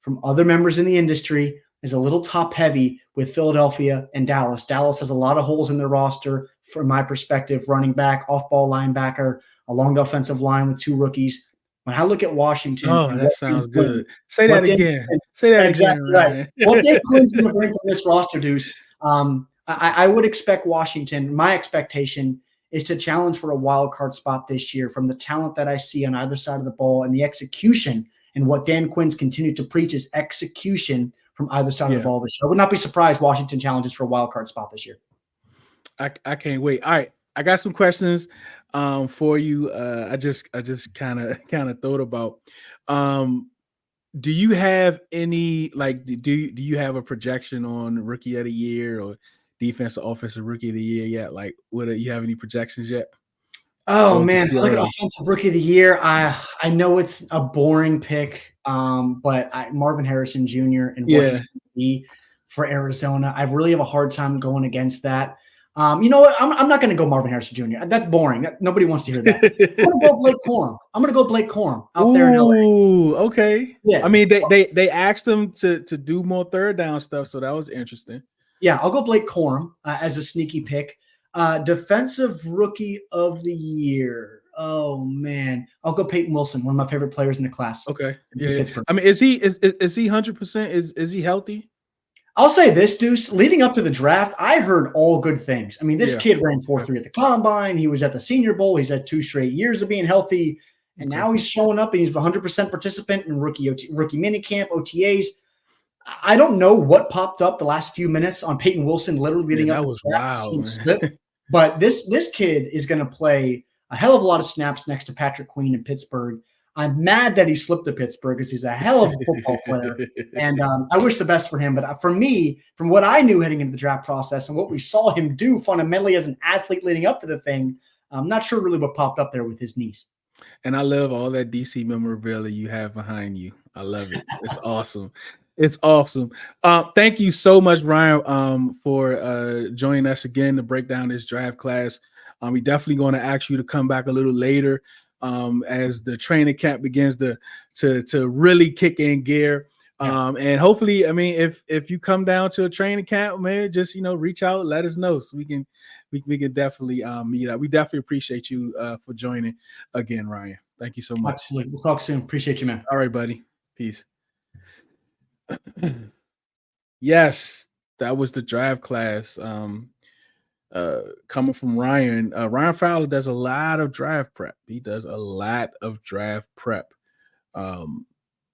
from other members in the industry, is a little top heavy with Philadelphia and Dallas. Dallas has a lot of holes in their roster, from my perspective: running back, off-ball linebacker, along the offensive line with two rookies. When I look at Washington, that sounds good. Say that again. Say that again. Right. What Dan Quinn's going to bring from this roster, Deuce? I would expect Washington. My expectation is to challenge for a wild card spot this year from the talent that I see on either side of the ball and the execution. And what Dan Quinn's continued to preach is execution from either side of the ball this year. I would not be surprised Washington challenges for a wild card spot this year. I can't wait. All right, I got some questions for you. I just kind of thought about. Do you have any, like, do you have a projection on rookie of the year or defensive offensive rookie of the year yet? Like, you have any projections yet? Oh man, if I look at offensive rookie of the year, I know it's a boring pick, but Marvin Harrison Jr. and what he's going to be for Arizona, I really have a hard time going against that. You know what? I'm not going to go Marvin Harrison Jr. That's boring. Nobody wants to hear that. I'm going to go Blake Corum. I'm going to go Blake Corum out there in LA. Ooh, okay. Yeah. I mean, they asked him to do more third down stuff, so that was interesting. Yeah, I'll go Blake Corum as a sneaky pick. Defensive rookie of the year. Oh man, I'll go Peyton Wilson, one of my favorite players in the class. Okay. Yeah. I mean, is he 100%? Is he healthy? I'll say this, Deuce. Leading up to the draft, I heard all good things. I mean, this kid ran 4.3 at the combine. He was at the Senior Bowl. He's had 2 straight years of being healthy, and now he's showing up and he's 100% participant in rookie minicamp, OTAs. I don't know what popped up the last few minutes on Peyton Wilson, literally leading up to the draft. But this kid is going to play a hell of a lot of snaps next to Patrick Queen in Pittsburgh. I'm mad that he slipped to Pittsburgh because he's a hell of a football player. And I wish the best for him. But for me, from what I knew heading into the draft process and what we saw him do fundamentally as an athlete leading up to the thing, I'm not sure really what popped up there with his knees. And I love all that DC memorabilia you have behind you. I love it. It's awesome. It's awesome. Thank you so much, Ryan, for joining us again to break down this draft class. We're definitely going to ask you to come back a little later as the training camp begins to really kick in gear. And hopefully, I mean, if you come down to a training camp, man, just reach out, let us know so we can we can definitely meet up. We definitely appreciate you for joining again, Ryan. Thank you so much. Absolutely. We'll talk soon. Appreciate you, man. All right, buddy. Peace. Yes, that was the draft class. Coming from Ryan. Ryan Fowler does a lot of draft prep. He does a lot of draft prep.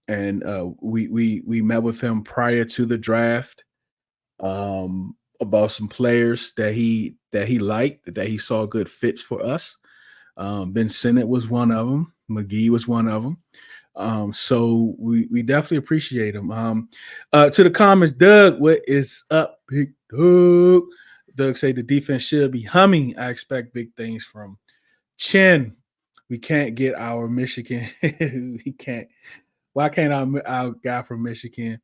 And we met with him prior to the draft about some players that he liked, that he saw good fits for us. Ben Sinnott was one of them. McGee was one of them. So we definitely appreciate him. To the comments, Doug, what is up, big Doug? Doug say the defense should be humming. I expect big things from Chin. We can't get our Michigan. We can't. Why can't our guy from Michigan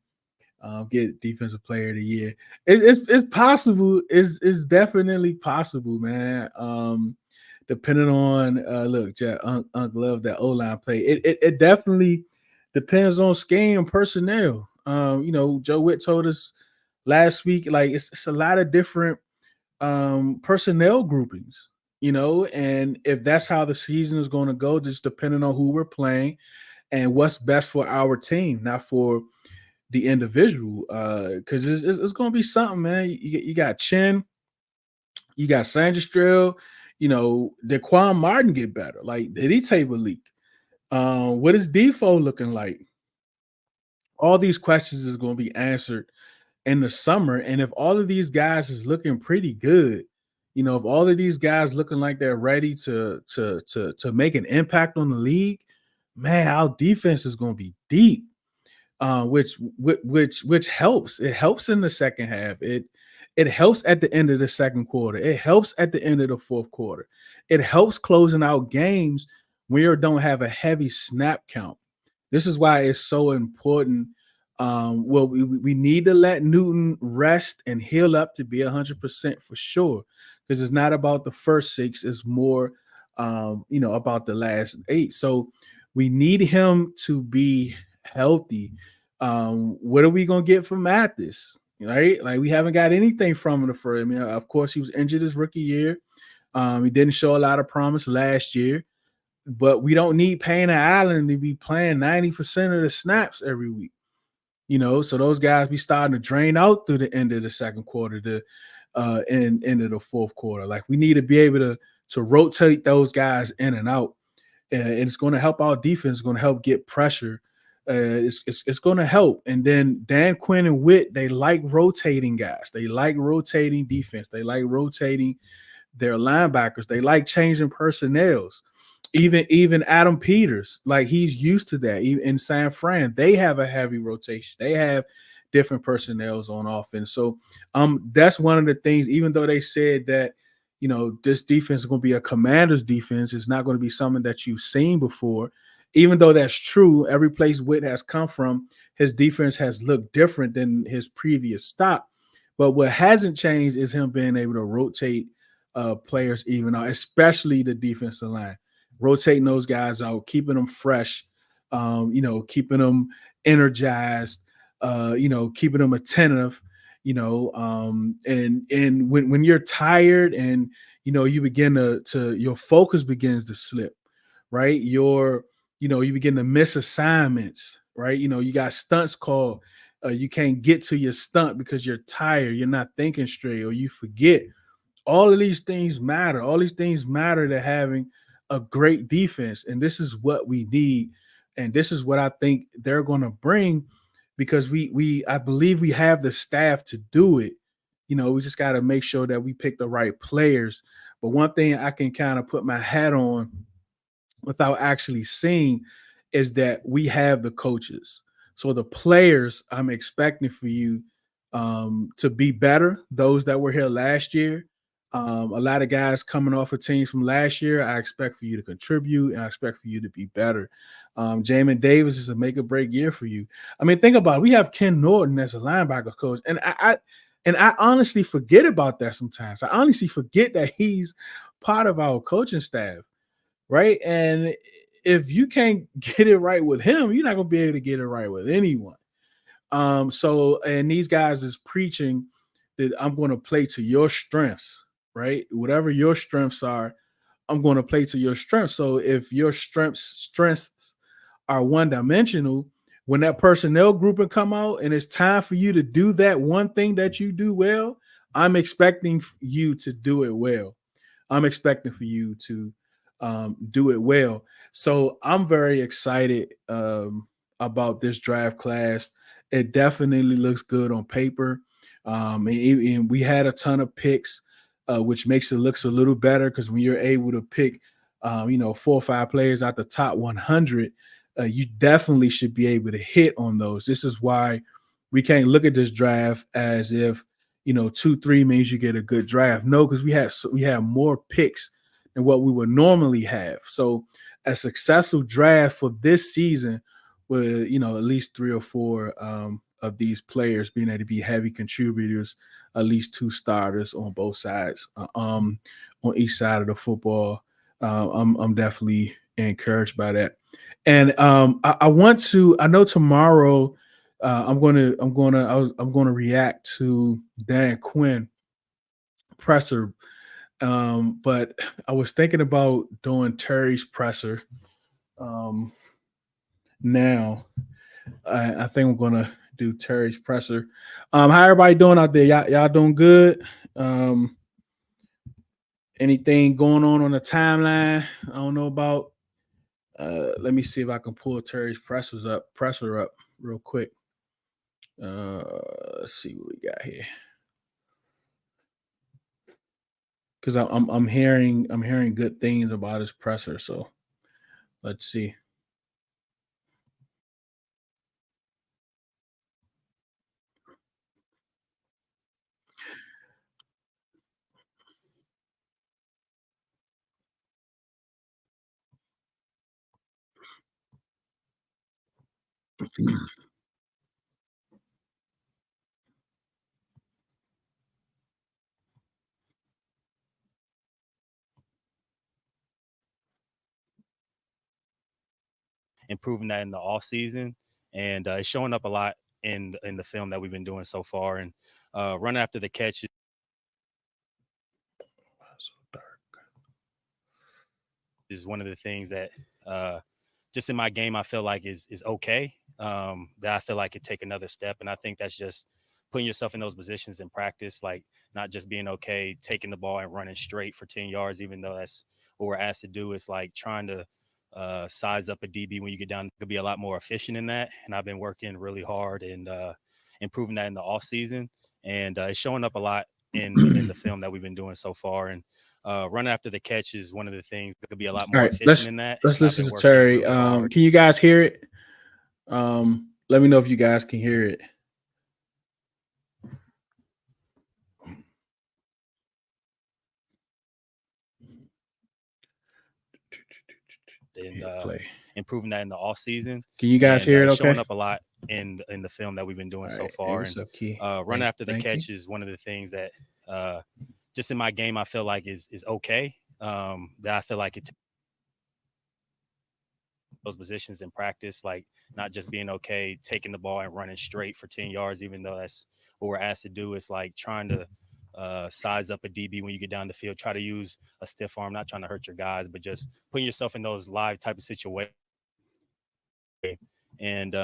get defensive player of the year? It's possible. It's definitely possible, man. Depending on look, Jack, Unc love that O-line play. It definitely depends on scheme and personnel. Joe Witt told us last week, like it's a lot of different personnel groupings, and if that's how the season is going to go, just depending on who we're playing and what's best for our team, not for the individual. Because it's going to be something, man. You got Chin, you got Sainristil. Did Quan Martin get better? Like, did he tape a leak? What is Defoe looking like? All these questions is going to be answered in the summer. And if all of these guys is looking pretty good, if all of these guys looking like they're ready to make an impact on the league, man, our defense is going to be deep. Which helps. It helps in the second half. It helps at the end of the second quarter. It helps at the end of the fourth quarter. It helps closing out games when you don't have a heavy snap count. This is why it's so important. We need to let Newton rest and heal up to be 100% for sure, because it's not about the first 6. It's more, about the last 8. So we need him to be healthy. What are we going to get from Mathis? Right? Like, we haven't got anything from him for him. Of course, he was injured his rookie year. He didn't show a lot of promise last year, but we don't need Payne and Allen to be playing 90% of the snaps every week. So those guys be starting to drain out through the end of the second quarter, the end of the fourth quarter. Like, we need to be able to rotate those guys in and out, and it's going to help our defense. It's going to help get pressure. It's going to help. And then Dan Quinn and Witt, they like rotating guys. They like rotating defense. They like rotating their linebackers. They like changing personnels. Even Adam Peters, like, he's used to that. Even in San Fran, they have a heavy rotation. They have different personnels on offense. So that's one of the things, even though they said that, this defense is going to be a Commander's defense, it's not going to be something that you've seen before. Even though that's true, every place Witt has come from, his defense has looked different than his previous stop. But what hasn't changed is him being able to rotate players even out, especially the defensive line. Rotating those guys out, keeping them fresh, keeping them energized, keeping them attentive, and when you're tired and, you begin to your focus begins to slip, right? You begin to miss assignments, right? You got stunts called. You can't get to your stunt because you're tired. You're not thinking straight, or you forget. All of these things matter. All these things matter to having a great defense. And this is what we need. And this is what I think they're going to bring, because I believe we have the staff to do it. We just got to make sure that we pick the right players. But one thing I can kind of put my hat on without actually seeing is that we have the coaches. So the players, I'm expecting for you to be better. Those that were here last year, a lot of guys coming off of teams from last year, I expect for you to contribute, and I expect for you to be better. Jamin Davis is a make or break year for you. I mean, think about it. We have Ken Norton as a linebacker coach, and I honestly forget about that sometimes. I honestly forget that he's part of our coaching staff. Right. And if you can't get it right with him, you're not going to be able to get it right with anyone. And these guys is preaching that I'm going to play to your strengths. right? Whatever your strengths are, I'm going to play to your strengths. So if your strengths are one dimensional, when that personnel grouping come out and it's time for you to do that one thing that you do well, I'm expecting you to do it well. I'm expecting for you to do it well. So I'm very excited about this draft class. It definitely looks good on paper. And we had a ton of picks, which makes it looks a little better because when you're able to pick, 4 or 5 players out the top 100, you definitely should be able to hit on those. This is why we can't look at this draft as if 2-3 means you get a good draft. No, because we have more picks than what we would normally have. So a successful draft for this season with at least 3 or 4 of these players being able to be heavy contributors, at least 2 starters on both sides, on each side of the football. I'm definitely encouraged by that. And I want to. I know tomorrow I'm gonna react to Dan Quinn presser. But I was thinking about doing Terry's presser. Now I think I'm gonna do Terry's presser. How everybody doing out there? Y'all doing good? Anything going on the timeline? I don't know about. Let me see if I can pull Terry's presser up real quick. Let's see what we got here. Because I'm hearing good things about his presser. So let's see. Improving that in the off season, and it's showing up a lot in the film that we've been doing so far. And run after the catch So dark. is one of the things that just in my game I feel like is okay. That I feel like could take another step, and I think that's just putting yourself in those positions in practice, like not just being okay taking the ball and running straight for 10 yards, even though that's what we're asked to do. It's like trying to size up a DB when you get down. Could be a lot more efficient in that, and I've been working really hard and improving that in the off season, and it's showing up a lot in the film that we've been doing so far. And run after the catch is one of the things that could be a lot more efficient in that. Let's listen to Terry. Can you guys hear it? Let me know if you guys can hear it. And improving that in the off season. Can you guys hear it? Okay. Showing up a lot in the film that we've been doing so far. And run after the catch is one of the things that just in my game I feel like is okay. That I feel like it those positions in practice, like not just being okay taking the ball and running straight for 10 yards, even though that's what we're asked to do. It's like trying to size up a DB when you get down the field, try to use a stiff arm, not trying to hurt your guys, but just putting yourself in those live type of situations. And,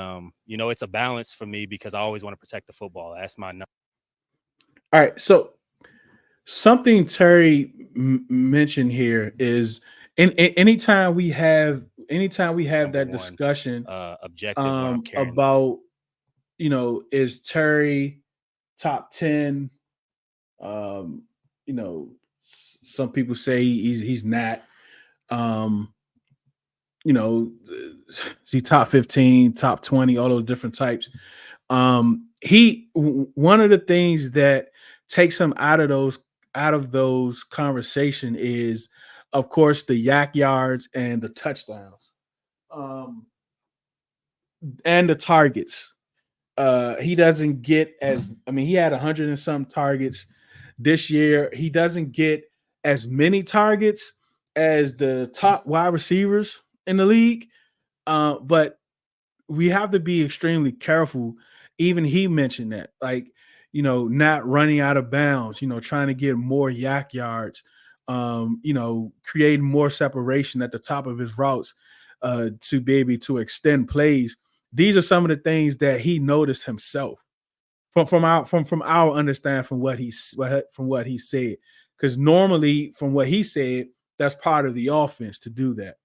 it's a balance for me because I always want to protect the football. That's my number. All right. So something Terry mentioned here is anytime we have that discussion objective about, is Terry top 10? Some people say he's not. Is he top 15, top 20, all those different types. One of the things that takes him out of those conversation is, of course, the yak yards and the touchdowns, and the targets. He doesn't get he had 100 and some targets this year. He doesn't get as many targets as the top wide receivers in the league. But we have to be extremely careful. Even he mentioned that, like, not running out of bounds, trying to get more yak yards, creating more separation at the top of his routes to be able to extend plays. These are some of the things that he noticed himself from our understanding from what he said. Because normally, from what he said, that's part of the offense to do that.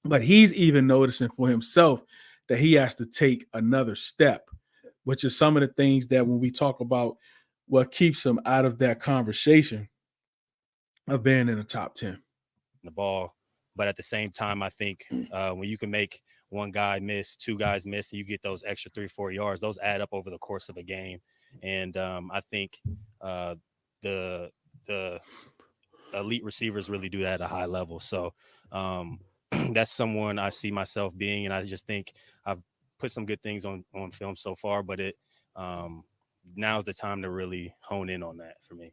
But he's even noticing for himself that he has to take another step, which is some of the things that when we talk about what keeps him out of that conversation of being in the top 10. The ball. But at the same time, I think when you can make one guy miss, two guys miss, and you get those extra 3-4 yards, those add up over the course of a game. And I think the elite receivers really do that at a high level. So that's someone I see myself being, and I just think I've put some good things on film so far, but now's the time to really hone in on that for me.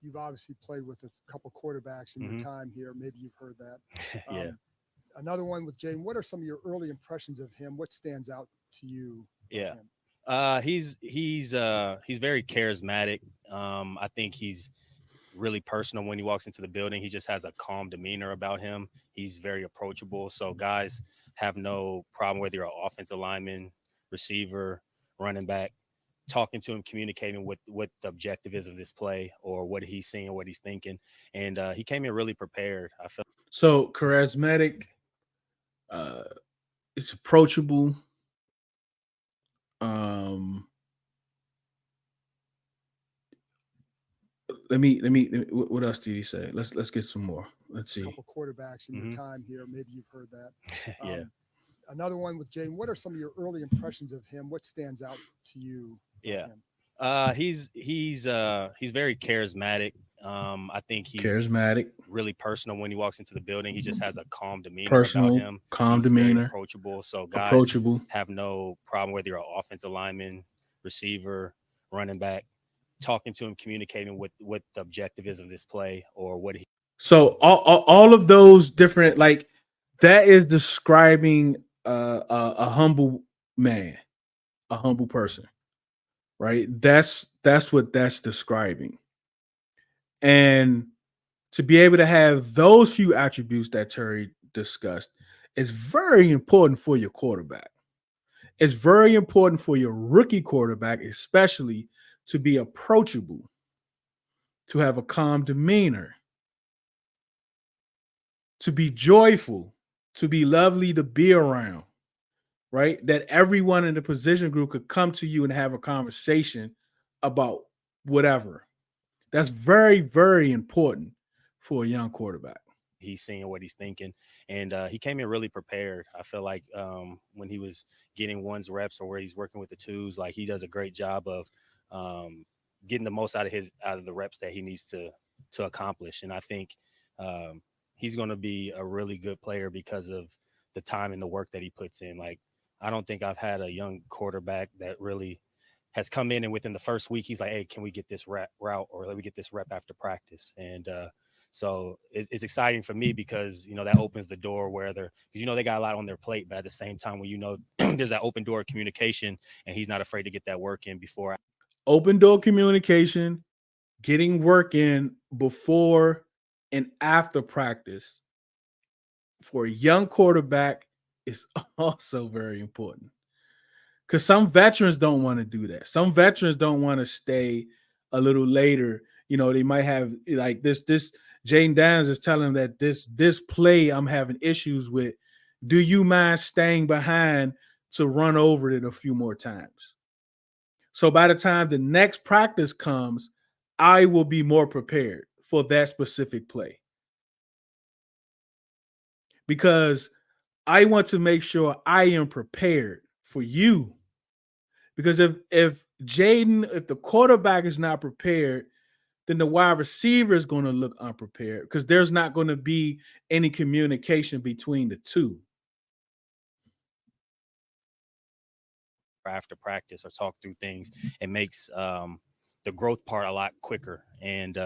You've obviously played with a couple quarterbacks in your time here. Maybe you've heard that. Yeah. Another one with Jayden. What are some of your early impressions of him? What stands out to you? Yeah. He's very charismatic. I think he's really personal when he walks into the building. He just has a calm demeanor about him. He's very approachable. So guys have no problem whether you're an offensive lineman, receiver, running back, talking to him, communicating what the objective is of this play or what he's seeing, what he's thinking. And he came in really prepared. I felt so charismatic. It's approachable. Let me. What else did he say? Let's get some more. Let's see. A couple quarterbacks in your time here. Maybe you've heard that. Yeah. Another one with Jayden. What are some of your early impressions of him? What stands out to you? Yeah. He's very charismatic. I think he's charismatic, really personal when he walks into the building. He just has a calm demeanor personal, about him. Calm he's demeanor, very approachable. So guys have no problem whether you're an offensive lineman, receiver, running back, talking to him, communicating what the objective is of this play or what he. So all of those different, like, that is describing a humble man, a humble person, right? That's what that's describing. And to be able to have those few attributes that Terry discussed is very important for your quarterback. It's very important for your rookie quarterback, especially to be approachable, to have a calm demeanor, to be joyful, to be lovely to be around, right? That everyone in the position group could come to you and have a conversation about whatever. That's very, very important for a young quarterback. He's seeing what he's thinking, and he came in really prepared. I feel like when he was getting ones reps or where he's working with the twos, like he does a great job of getting the most out of the reps that he needs to accomplish. And I think he's going to be a really good player because of the time and the work that he puts in. Like, I don't think I've had a young quarterback that really has come in and within the first week, he's like, hey, can we get this route or let me get this rep after practice? And so it's exciting for me because, that opens the door where because, they got a lot on their plate, but at the same time, when, there's that open door of communication and he's not afraid to get that work in before. Open door communication, getting work in before and after practice for a young quarterback is also very important. Because some veterans don't want to do that. Some veterans don't want to stay a little later. They might have like this Jayden Daniels is telling them that this play I'm having issues with. Do you mind staying behind to run over it a few more times? So by the time the next practice comes, I will be more prepared for that specific play. Because I want to make sure I am prepared for you. Because if the quarterback is not prepared, then the wide receiver is going to look unprepared because there's not going to be any communication between the two. After practice or talk through things, it makes the growth part a lot quicker. And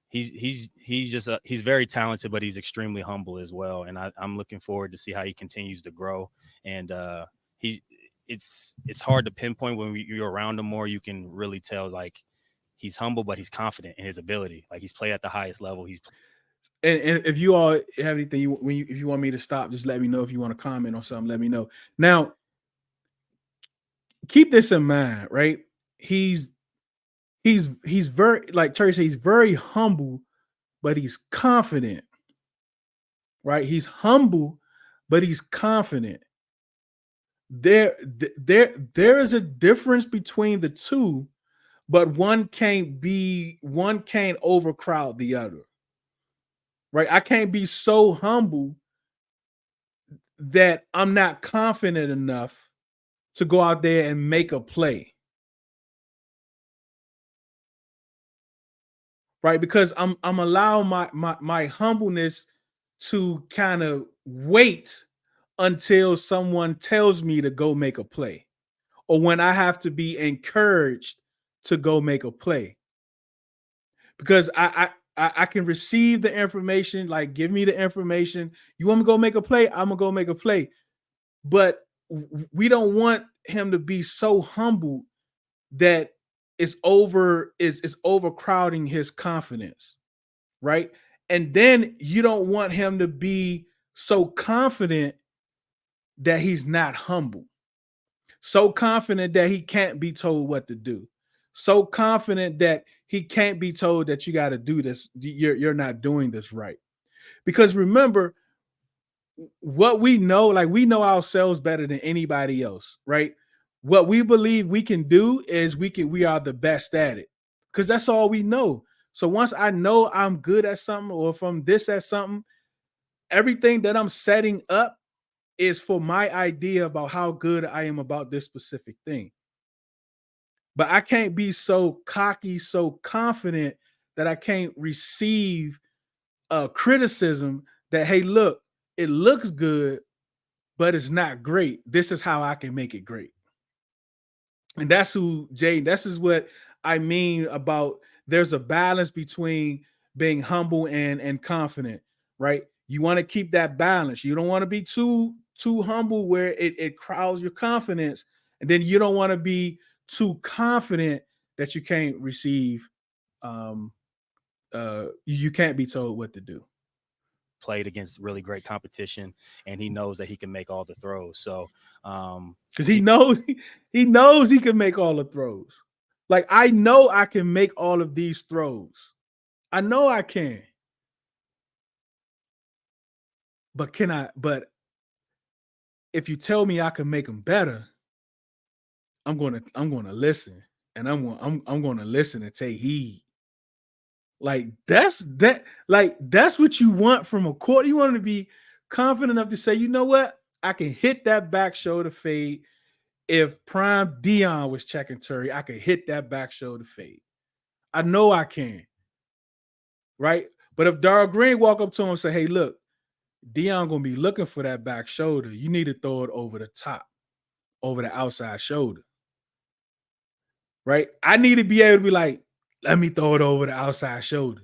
he's very talented, but he's extremely humble as well. And I'm looking forward to see how he continues to grow. And it's hard to pinpoint. When you're around him more, you can really tell like he's humble, but he's confident in his ability. Like he's played at the highest level. And if you all have anything, if you want me to stop, just let me know. If you want to comment on something, let me know. Now, keep this in mind, right? He's very, like Terry said, he's very humble, but he's confident, right? He's humble, but he's confident. There is a difference between the two, but one can't overcrowd the other, right? I can't be so humble that I'm not confident enough to go out there and make a play, right? Because I'm allowing my humbleness to kind of wait until someone tells me to go make a play, or when I have to be encouraged to go make a play. Because I can receive the information, like give me the information. You want me to go make a play? I'm gonna go make a play. But we don't want him to be so humble that it's overcrowding his confidence, right? And then you don't want him to be so confident that he's not humble, so confident that he can't be told what to do, so confident that he can't be told that you got to do this, you're not doing this right. Because remember, what we know, like we know ourselves better than anybody else, right? What we believe we can do is we are the best at it, because that's all we know. So once I know I'm good at something, or if I'm this at something, everything that I'm setting up is for my idea about how good I am about this specific thing. But I can't be so cocky, so confident that I can't receive criticism that, hey, look, it looks good, but it's not great. This is how I can make it great. And that's who Jayden, this is what I mean about there's a balance between being humble and confident, right? You want to keep that balance. You don't want to be too humble where it crowds your confidence. And then you don't want to be too confident that you can't receive, you can't be told what to do. Played against really great competition, and he knows that he can make all the throws. So because he knows he can make all the throws. Like, I know I can make all of these throws. I know I can. But if you tell me I can make them better, I'm gonna listen, and I'm gonna listen and take heed. Like that's what you want from a quarter. You want to be confident enough to say, you know what, I can hit that back shoulder fade. If prime Dion was checking Terry, I could hit that back shoulder fade. I know I can. Right? But if Darryl Green walk up to him and say, hey, look, Dion gonna be looking for that back shoulder, you need to throw it over the top, over the outside shoulder. Right? I need to be able to be like, let me throw it over the outside shoulder.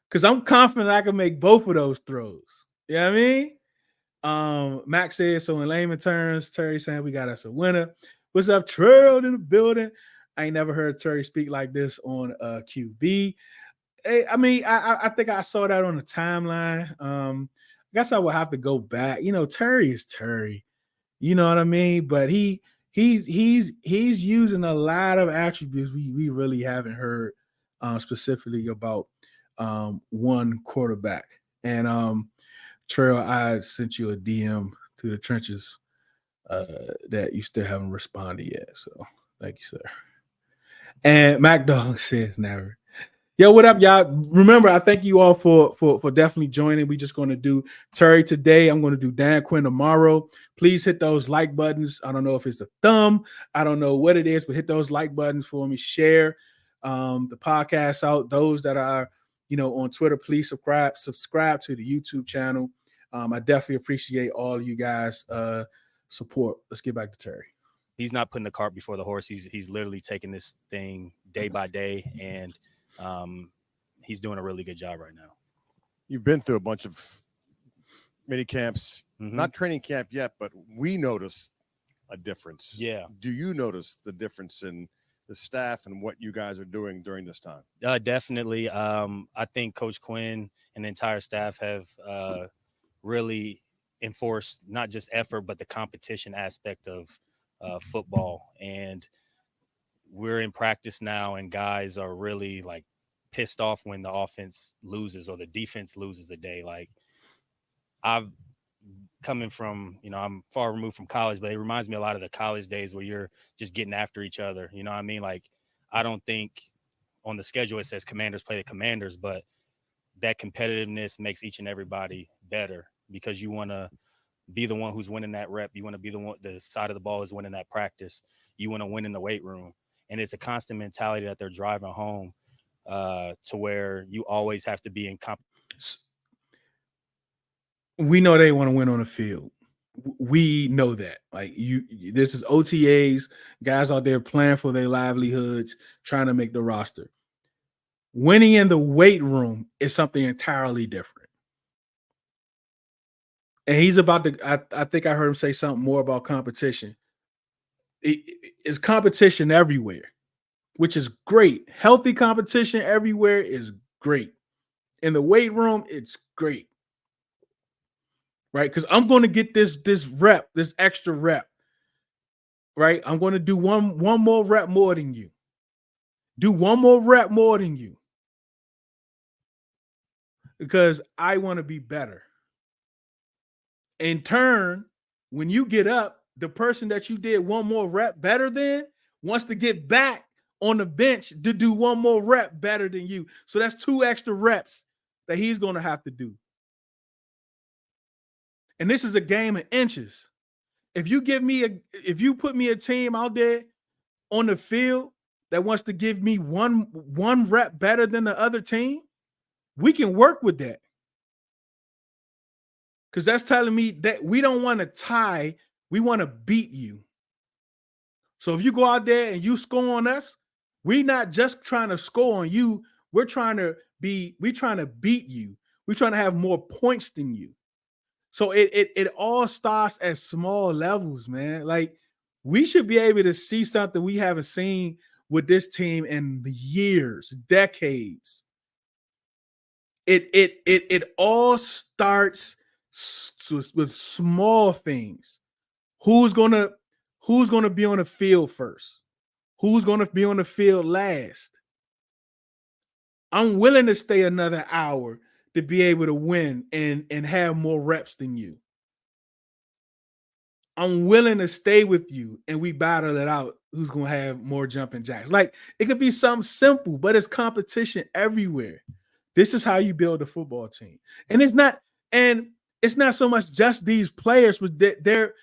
Because I'm confident I can make both of those throws. You know what I mean? Max said, so in layman terms, Terry saying we got us a winner. What's up, Trail in the building? I ain't never heard Terry speak like this on QB. Hey, I mean, I think I saw that on the timeline. I guess I will have to go back. You know, Terry is Terry. You know what I mean? But he's using a lot of attributes we really haven't heard specifically about one quarterback. And Trail, I sent you a DM to the trenches that you still haven't responded yet. So thank you, sir. And Mac Dog says never. Yo, what up, y'all? Remember, I thank you all for definitely joining. We're just going to do Terry today. I'm going to do Dan Quinn tomorrow. Please hit those like buttons. I don't know if it's a thumb. I don't know what it is, but hit those like buttons for me. Share the podcast out. Those that are, on Twitter, please subscribe to the YouTube channel. I definitely appreciate all of you guys' support. Let's get back to Terry. He's not putting the cart before the horse. He's literally taking this thing day by day, and he's doing a really good job right now. You've been through a bunch of mini camps, not training camp yet, but we noticed a difference. Yeah. Do you notice the difference in the staff and what you guys are doing during this time? Definitely. I think Coach Quinn and the entire staff have really enforced not just effort, but the competition aspect of football. And we're in practice now, and guys are really like pissed off when the offense loses or the defense loses the day. Like, I've coming from, I'm far removed from college, but it reminds me a lot of the college days where you're just getting after each other. You know what I mean? Like, I don't think on the schedule it says Commanders play the Commanders, but that competitiveness makes each and everybody better because you want to be the one who's winning that rep. You want to be the one, the side of the ball is winning that practice. You want to win in the weight room. And it's a constant mentality that they're driving home to where you always have to be in competition. We know they want to win on the field. We know that. Like, this is OTAs, guys out there playing for their livelihoods, trying to make the roster. Winning in the weight room is something entirely different. And he's about to, I think I heard him say something more about competition. It's competition everywhere, which is great. Healthy competition everywhere is great. In the weight room, it's great. Right? Because I'm going to get this rep, this extra rep. Right? I'm going to do one more rep more than you. Do one more rep more than you. Because I want to be better. In turn, when you get up, the person that you did one more rep better than wants to get back on the bench to do one more rep better than you. So that's 2 extra reps that he's going to have to do. And this is a game of inches. If you put me a team out there on the field that wants to give me one rep better than the other team, we can work with that. Because that's telling me that we don't want to tie, we want to beat you. So if you go out there and you score on us, we're not just trying to score on you. We're trying to beat you. We're trying to have more points than you. So it all starts at small levels, man. Like, we should be able to see something we haven't seen with this team in years, decades. It all starts with small things. Who's gonna be on the field first? Who's gonna be on the field last? I'm willing to stay another hour to be able to win and have more reps than you. I'm willing to stay with you and we battle it out. Who's going to have more jumping jacks? Like, it could be something simple, but it's competition everywhere. This is how you build a football team. And it's not so much just these players, but they're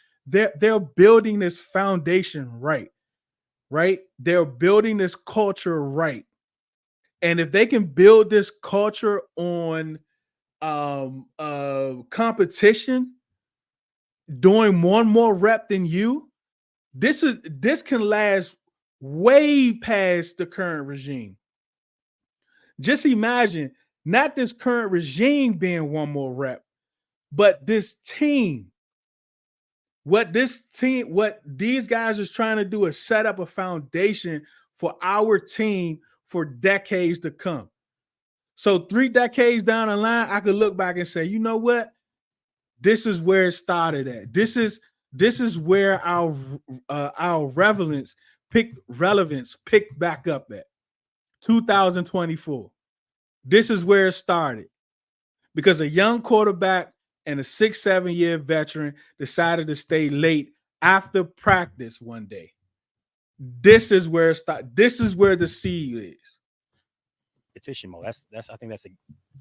building this foundation right? They're building this culture right. And if they can build this culture on competition, doing one more rep than you, this can last way past the current regime. Just imagine not this current regime being one more rep, but this team. What these guys is trying to do is set up a foundation for our team for decades to come. So 3 decades down the line, I could look back and say, you know what? This is where it started at. This is where our relevance picked back up at 2024. This is where it started because a young quarterback and a 6-7 year veteran decided to stay late after practice one day. This is where it started. This is where the seed is. Competition mode. I think that's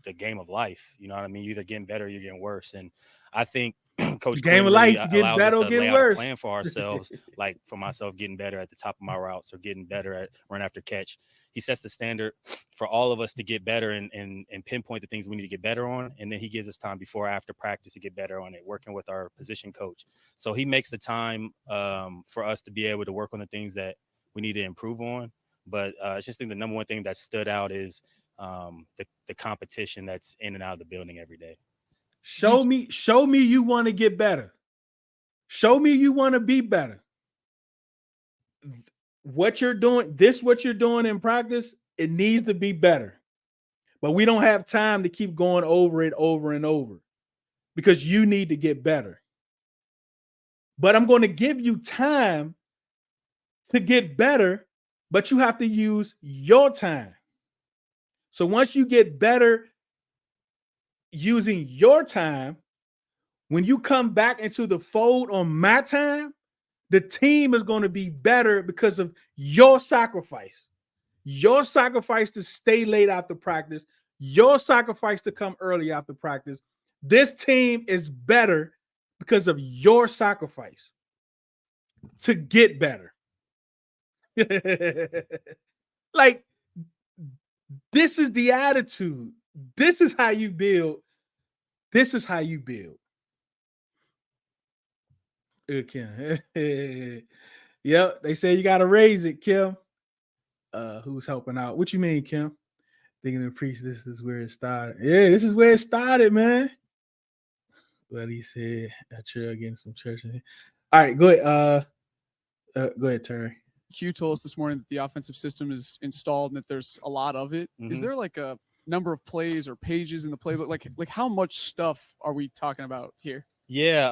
the game of life. You know what I mean? You're either getting better or you're getting worse. And I think Coach game Quinn of life, really getting allows better us or to getting lay out worse. a plan for ourselves. Like for myself, getting better at the top of my routes or getting better at run after catch. He sets the standard for all of us to get better and pinpoint the things we need to get better on. And then he gives us time before or after practice to get better on it, working with our position coach. So he makes the time for us to be able to work on the things that we need to improve on. But I just think the number one thing that stood out is the competition that's in and out of the building every day. Show me you want to get better. Show me you want to be better. what you're doing in practice, it needs to be better. But we don't have time to keep going over it over and over because you need to get better. But I'm going to give you time to get better, but you have to use your time. So once you get better using your time, when you come back into the fold on my time, the team is going to be better because of your sacrifice. Your sacrifice to stay late after practice, your sacrifice to come early after practice. This team is better because of your sacrifice to get better. Like, this is the attitude. This is how you build. This is how you build. Kim. Yep, they say you got to raise it, Kim. Who's helping out? What you mean, Kim? Thinking to preach, this is where it started. Yeah, this is where it started, man. But he said, a chair getting some church in here. All right, go ahead. Go ahead, Terry. Q told us this morning that the offensive system is installed and that there's a lot of it. Is there like a number of plays or pages in the playbook? Like how much stuff are we talking about here? Yeah.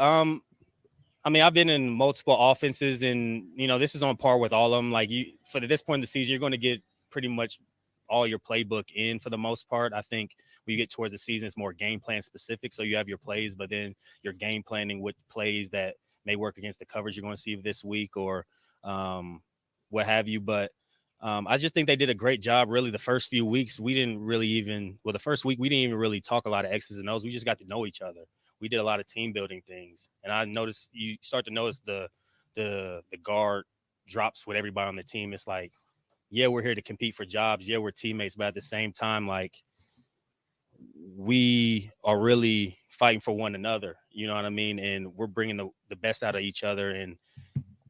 I mean, I've been in multiple offenses, and this is on par with all of them. Like, for this point in the season, you're going to get pretty much all your playbook in for the most part. I think when you get towards the season, it's more game plan specific. So you have your plays, but then you're game planning with plays that may work against the coverage you're going to see this week or what have you. But I just think they did a great job. Really, the first few weeks, the first week, we didn't even really talk a lot of X's and O's. We just got to know each other. We did a lot of team building things. And I noticed, you start to notice the guard drops with everybody on the team. It's like, yeah, we're here to compete for jobs. Yeah, we're teammates. But at the same time, like, we are really fighting for one another. You know what I mean? And we're bringing the best out of each other.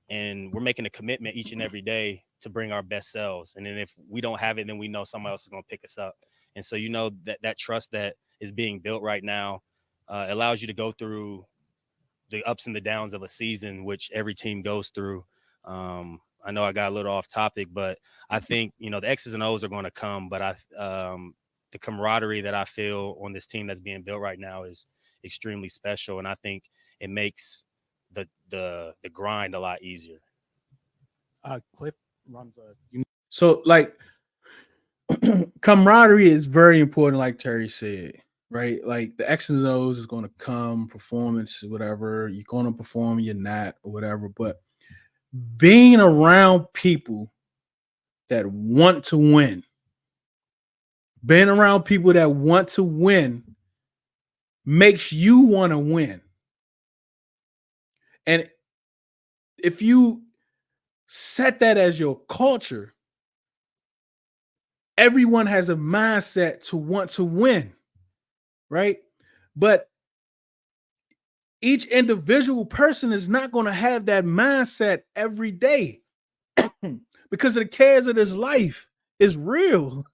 And we're making a commitment each and every day to bring our best selves. And then if we don't have it, then we know somebody else is going to pick us up. And so, that trust that is being built right now allows you to go through the ups and the downs of a season, which every team goes through. I know I got a little off topic, but I think, the X's and O's are going to come. But the camaraderie that I feel on this team that's being built right now is extremely special. And I think it makes the grind a lot easier. Cliff runs So, like, camaraderie is very important, like Terry said, right? Like, the X's and O's is going to come, performance, whatever. You're going to perform, you're not, or whatever. But being around people that want to win, makes you want to win. And if you set that as your culture, everyone has a mindset to want to win, right? But each individual person is not going to have that mindset every day because of the cares of this life. Is real.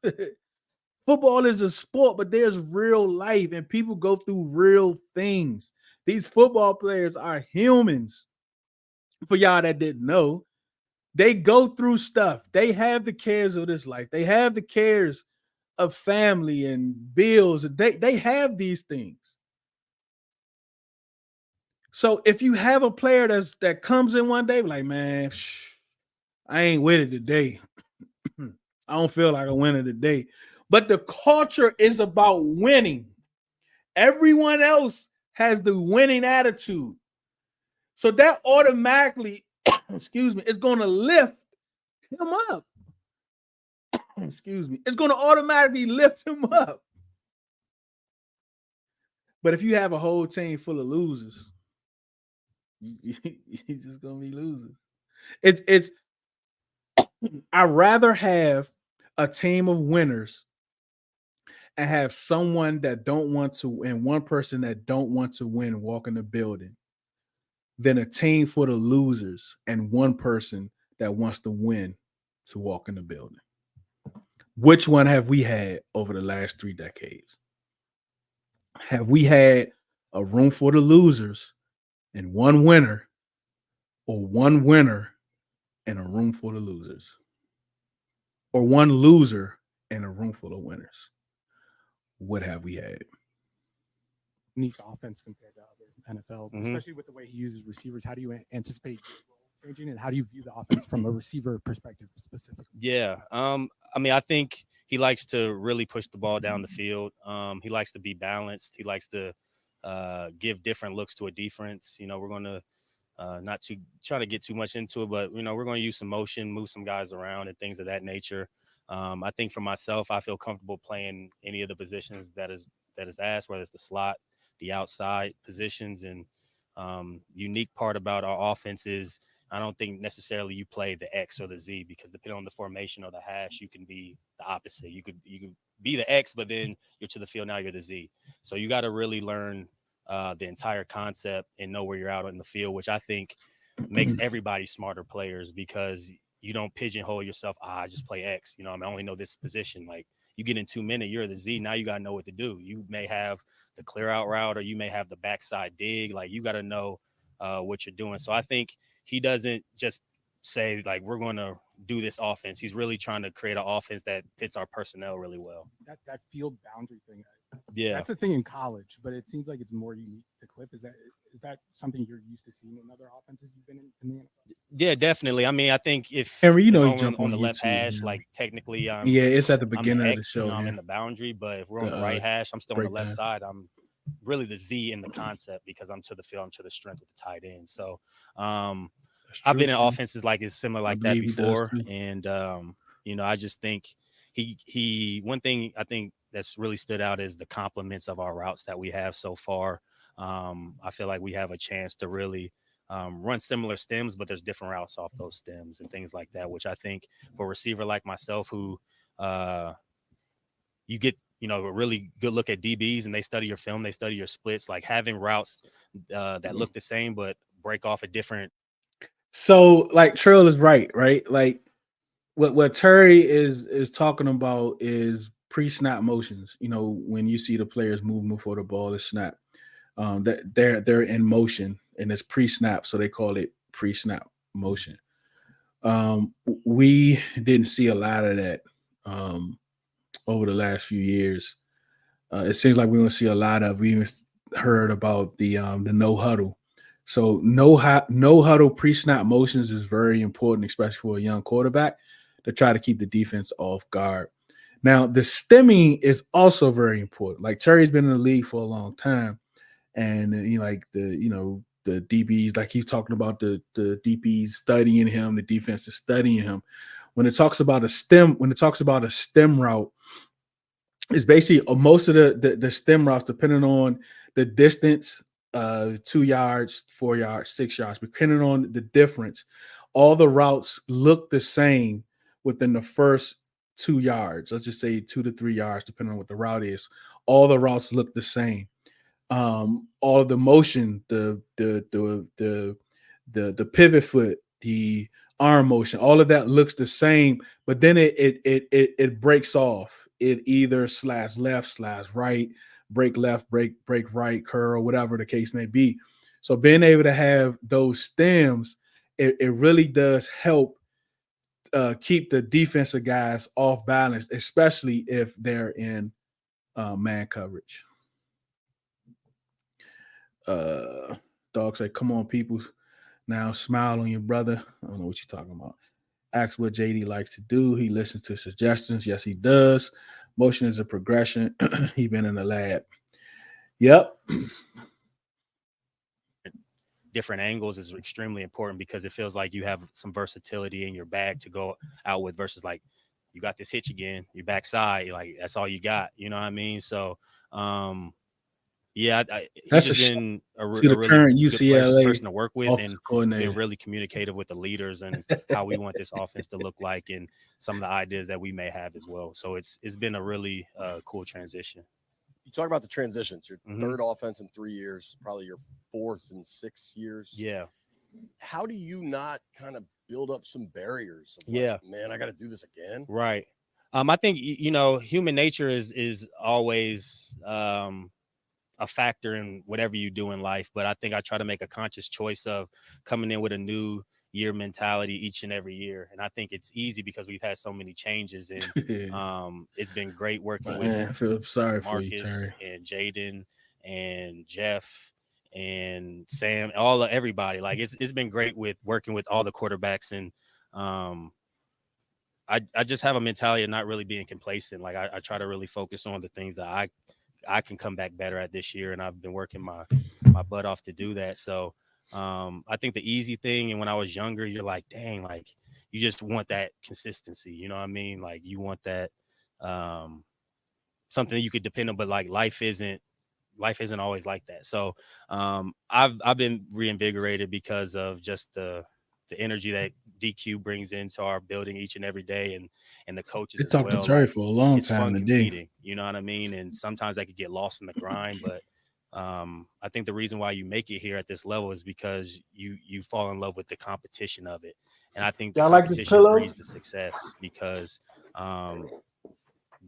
Football is a sport, but there's real life and people go through real things. These football players are humans. For y'all that didn't know, they go through stuff. They have the cares of this life. They have the cares of family and bills. They have these things. So if you have a player that comes in one day like, man, I ain't with it today. I don't feel like a winner today. But the culture is about winning. Everyone else has the winning attitude. So that automatically, is going to lift him up. It's going to automatically lift him up. But if you have a whole team full of losers, he's just going to be losers. It's I'd rather have a team of winners and have someone that don't want to and one person that don't want to win walk in the building than a team full of losers and one person that wants to win to walk in the building. Which one have we had over the last 3 decades? Have we had a room full of losers and one winner, or one winner in a room full of losers, or one loser in a room full of winners, what have we had? Unique offense compared to other NFL, Mhm. especially with the way he uses receivers. How do you anticipate your role changing, and how do you view the offense from a receiver perspective specifically? Yeah. I mean, I think he likes to really push the ball down the field. He likes to be balanced. He likes to give different looks to a defense. You know, we're going to not to try to get too much into it, but, you know, we're going to use some motion, move some guys around and things of that nature. I think for myself, I feel comfortable playing any of the positions that is asked, whether it's the slot, the outside positions. And unique part about our offense is I don't think necessarily you play the X or the Z, because depending on the formation or the hash, you can be the opposite. You could be the X, but then you're to the field, now you're the Z. So you got to really learn the entire concept and know where you're out in the field, which I think makes everybody smarter players, because you don't pigeonhole yourself. I just play X. You know, I only know this position. Like, you get in 2 minutes, you're the Z. Now you got to know what to do. You may have the clear out route, or you may have the backside dig. Like, you got to know what you're doing. So I think he doesn't just say, like, we're going to do this offense. He's really trying to create an offense that fits our personnel really well. That field boundary thing. Yeah. That's a thing in college, but it seems like it's more unique to Cliff. Is that something you're used to seeing in other offenses you've been in the NFL? Yeah, definitely. I mean, I think if Henry, you know, if you jump on on the left YouTube, hash, Henry. like, technically Yeah, it's at the I'm the beginning of the X, show. you know, I'm here. in the boundary, but if we're on The, the right hash, I'm still on the left breakdown. side. I'm really the Z in the concept, because I'm to the field, I'm to the strength of the tight end. So That's I've true, been in Ken. offenses like it's similar like that believe he does before. too. And you know, I just think he one thing I think that's really stood out is the complements of our routes that we have so far. I feel like we have a chance to really run similar stems, but there's different routes off those stems and things like that, which I think for a receiver like myself, who you get, you know, a really good look at DBs and they study your film, they study your splits, like having routes that look the same but break off a different. So, like, Trail is right? Like, what Terry is talking about is pre-snap motions. You know, when you see the players moving before the ball is snapped, that they're in motion and it's pre-snap, so they call it pre-snap motion. We didn't see a lot of that over the last few years. It seems like we're going to see a lot of. We even heard about the no huddle. So no huddle pre-snap motions is very important, especially for a young quarterback, to try to keep the defense off guard. Now, the stemming is also very important. Like, Terry's been in the league for a long time, and the DBs, like he's talking about the DBs studying him, the defense is studying him. When it talks about a stem route, it's basically most of the stem routes, depending on the distance, 2 yards, 4 yards, 6 yards, depending on the difference, all the routes look the same within the first 2 yards. Let's just say 2 to 3 yards, depending on what the route is. All the routes look the same. All of the motion, the pivot foot, the arm motion, all of that looks the same, but then it breaks off. It either slash left, slash right, break left, break right, curl, whatever the case may be. So being able to have those stems, it really does help keep the defensive guys off balance, especially if they're in man coverage. Dog say, "Come on, people, now smile on your brother." I don't know what you're talking about. Ask what JD likes to do. He listens to suggestions. Yes, he does. Motion is a progression. He been in the lab. Yep. Different angles is extremely important, because it feels like you have some versatility in your bag to go out with, versus like you got this hitch again, your backside, like that's all you got. You know what I mean? So yeah, That's he's been a to the really current good UCLA person to work with, and offensive he's coordinator. been really communicative with the leaders and how we want this offense to look like, and some of the ideas that we may have as well. So it's been a really cool transition. You talk about the transitions, your Mhm. third offense in 3 years, probably your fourth in 6 years. Yeah. How do you not kind of build up some barriers? Of like, Yeah. man, I got to do this again. Right. I think, you know, human nature is always a factor in whatever you do in life. But I think I try to make a conscious choice of coming in with a new year mentality each and every year. And I think it's easy because we've had so many changes, and it's been great working with I feel sorry for you, Marcus Terry. and Jayden and Jeff and Sam, everybody. Like it's been great with working with all the quarterbacks, and I just have a mentality of not really being complacent. Like I try to really focus on the things that I can come back better at this year, and I've been working my butt off to do that. So I think the easy thing, and when I was younger, you're like, dang, like you just want that consistency. You know what I mean? Like you want that something you could depend on, but like life isn't always like that. So I've been reinvigorated because of just the energy that DQ brings into our building each and every day, and the coaches as talked to well. Terry Like, for a long it's time fun today. competing, you know what I mean? And sometimes I could get lost in the grind, but I think the reason why you make it here at this level is because you fall in love with the competition of it. And I think the competition breeds the success, because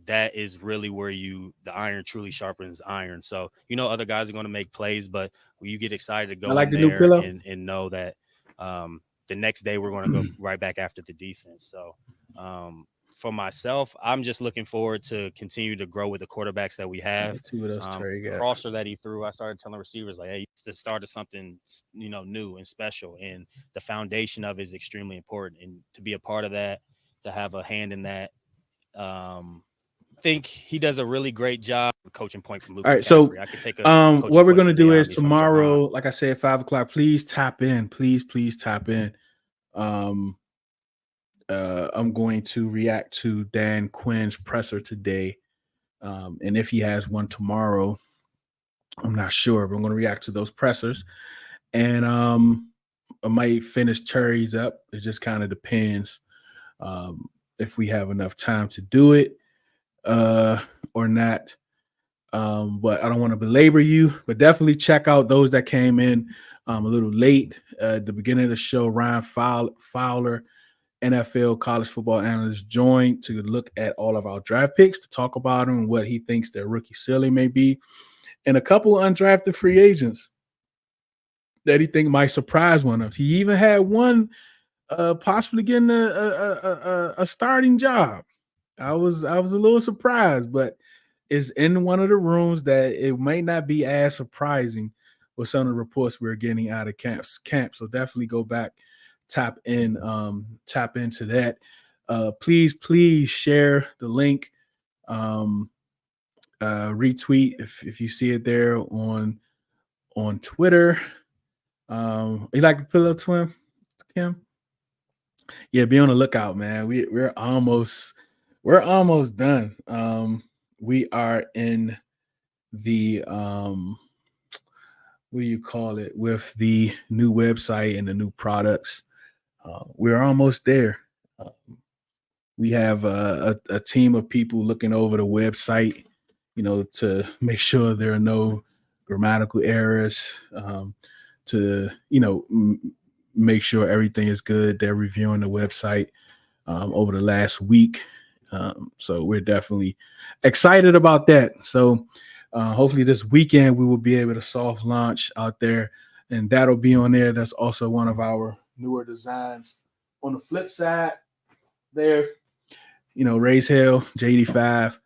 that is really where the iron truly sharpens iron. So, other guys are going to make plays, but you get excited to go in there and know that the next day we're going to go right back after the defense. So for myself, I'm just looking forward to continue to grow with the quarterbacks that we have. Crosser that he threw, I started telling receivers, like, hey, it's the start of something, new and special. And the foundation of it is extremely important. And to be a part of that, to have a hand in that, think he does a really great job of coaching point from Luke. All right, so I could take a what we're gonna do is tomorrow, like I said, at 5 o'clock. Please tap in. Please tap in. I'm going to react to Dan Quinn's presser today, and if he has one tomorrow, I'm not sure, but I'm going to react to those pressers, and I might finish Terry's up. It just kind of depends if we have enough time to do it or not. But I don't want to belabor you, but definitely check out those that came in a little late at the beginning of the show. Ryan Fowler, NFL college football analyst, joined to look at all of our draft picks, to talk about them and what he thinks their rookie ceiling may be, and a couple undrafted free agents that he think might surprise one of us. He even had one possibly getting a starting job. I was a little surprised, but it's in one of the rooms that it may not be as surprising with some of the reports we're getting out of camp. So definitely go back, tap into that. Please share the link, retweet if you see it there on Twitter. You like the pillow twin, Kim? Yeah, be on the lookout, man. We're almost done. We are in the what do you call it, with the new website and the new products. We're almost there. We have a team of people looking over the website, to make sure there are no grammatical errors, to make sure everything is good. They're reviewing the website over the last week. So we're definitely excited about that. So hopefully this weekend we will be able to soft launch out there, and that'll be on there. That's also one of our newer designs. On the flip side there, Raise Hell, J85.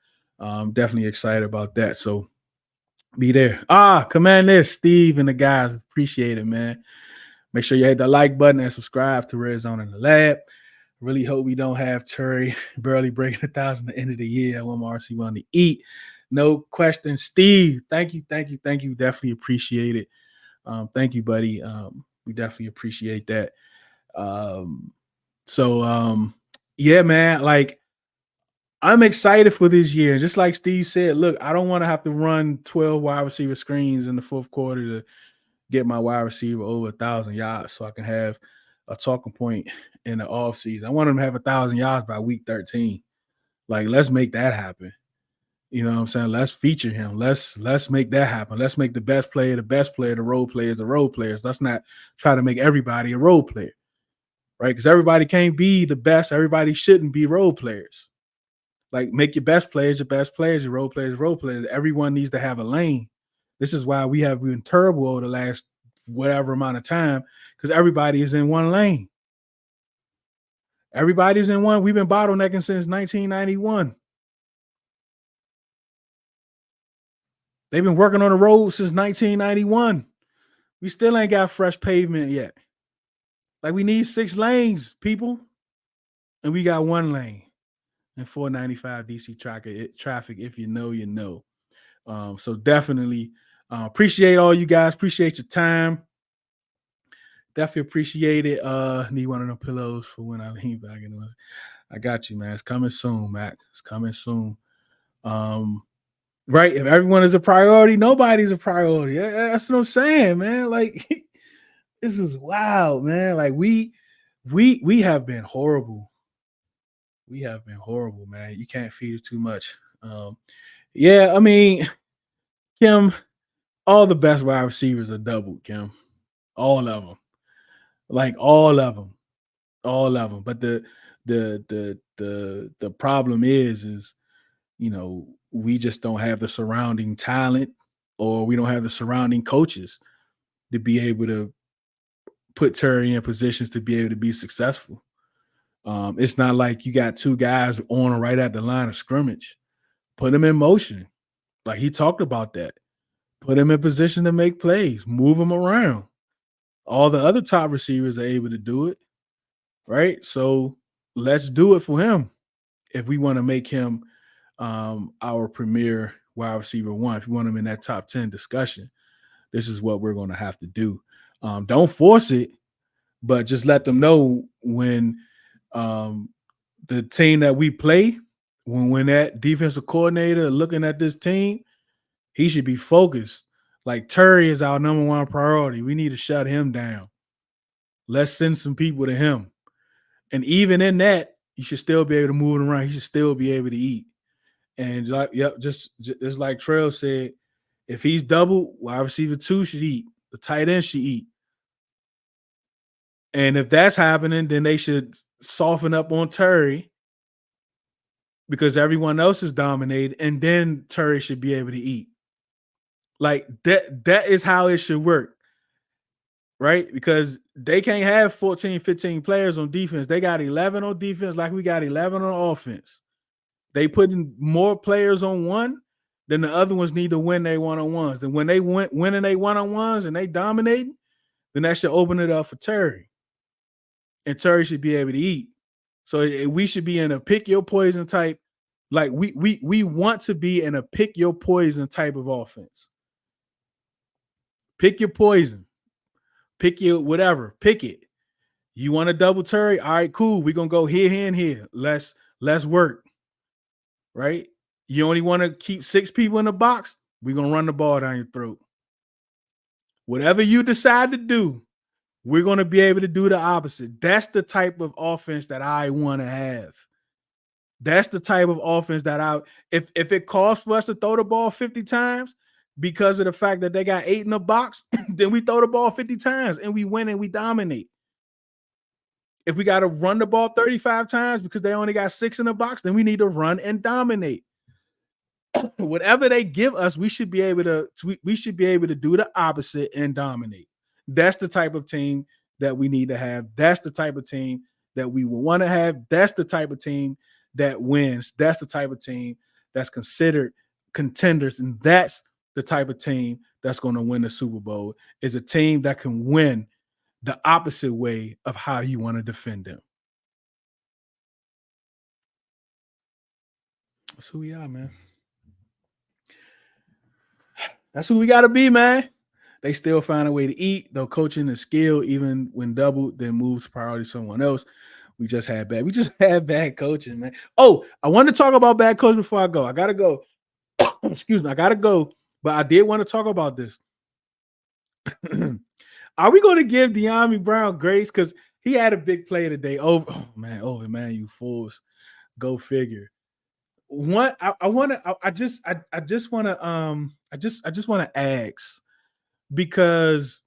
Definitely excited about that. So be there. Command this, Steve and the guys. Appreciate it, man. Make sure you hit the like button and subscribe to Redzone In the Lab. Really hope we don't have Terry barely breaking 1,000 at the end of the year. I want my RC1 to eat. No question. Steve, thank you. Definitely appreciate it. Thank you, buddy. We definitely appreciate that. Yeah, man, like, I'm excited for this year. Just like Steve said, look, I don't want to have to run 12 wide receiver screens in the fourth quarter to get my wide receiver over 1,000 yards so I can have a talking point in the offseason. I want him to have 1,000 yards by week 13. Like, let's make that happen. You know what I'm saying? Let's feature him. Let's make that happen. Let's make the best player, the role players, the role players. Let's not try to make everybody a role player, right? Because everybody can't be the best. Everybody shouldn't be role players. Like, make your best players, your role players. Everyone needs to have a lane. This is why we have been terrible over the last whatever amount of time, because everybody is in one lane. Everybody's in one. We've been bottlenecking since 1991. They've been working on the road since 1991. We still ain't got fresh pavement yet. Like, we need 6 lanes, people. And we got 1 lane and 495 DC traffic. If you know, you know. So definitely appreciate all you guys. Appreciate your time. Definitely appreciate it. Need one of them pillows for when I lean back. I got you, man. It's coming soon, Mac. It's coming soon. Right? If everyone is a priority, nobody's a priority. That's what I'm saying, man. Like, this is wild, man. Like, we have been horrible. We have been horrible, man. You can't feed it too much. Yeah, I mean, Kim, all the best wide receivers are doubled, Kim. All of them. Like, all of them. All of them. But the problem is, you know, we just don't have the surrounding talent, or we don't have the surrounding coaches to be able to put Terry in positions to be able to be successful. It's not like you got 2 guys on or right at the line of scrimmage. Put them in motion. Like, he talked about that. Put them in position to make plays. Move them around. All the other top receivers are able to do it, right? So let's do it for him if we want to make him our premier wide receiver 1. If we want him in that top 10 discussion, this is what we're going to have to do. Don't force it, but just let them know when the team that we play, when that defensive coordinator looking at this team, he should be focused. Like, Terry is our number 1 priority. We need to shut him down. Let's send some people to him. And even in that, you should still be able to move it around. He should still be able to eat. And just like Trail said, if he's double, wide receiver 2 should eat. The tight end should eat. And if that's happening, then they should soften up on Terry because everyone else is dominated, and then Terry should be able to eat. Like, that is how it should work, right? Because they can't have 14, 15 players on defense. They got 11 on defense like we got 11 on offense. They putting more players on one than the other ones need to win their one-on-ones. Then when they winning their one-on-ones and they dominating, then that should open it up for Terry. And Terry should be able to eat. So we should be in a pick your poison type. Like, we want to be in a pick your poison type of offense. Pick your poison. Pick your whatever. Pick it. You want to double Terry? All right, cool. We're going to go here, here, and here. Let's work. Right? You only want to keep 6 people in the box? We're going to run the ball down your throat. Whatever you decide to do, we're going to be able to do the opposite. That's the type of offense that I want to have. That's the type of offense that if it costs for us to throw the ball 50 times because of the fact that they got 8 in the box, then we throw the ball 50 times and we win and we dominate. If we got to run the ball 35 times because they only got 6 in the box, then we need to run and dominate. Whatever they give us, we should be able to do the opposite and dominate. That's the type of team that we need to have. That's the type of team that we will want to have. That's the type of team that wins. That's the type of team that's considered contenders. And that's the type of team that's going to win the Super Bowl, is a team that can win the opposite way of how you want to defend them. That's who we are, man. That's who we got to be, man. They still find a way to eat, though coaching is skill, even when doubled, then moves to priority someone else. We just had bad coaching, man. Oh, I wanted to talk about bad coaching before I go. I got to go. Excuse me. I got to go. But I did want to talk about this. Are we going to give De'Ami Brown grace? Because he had a big play today. Oh man, you fools. Go figure. I just want to ask, because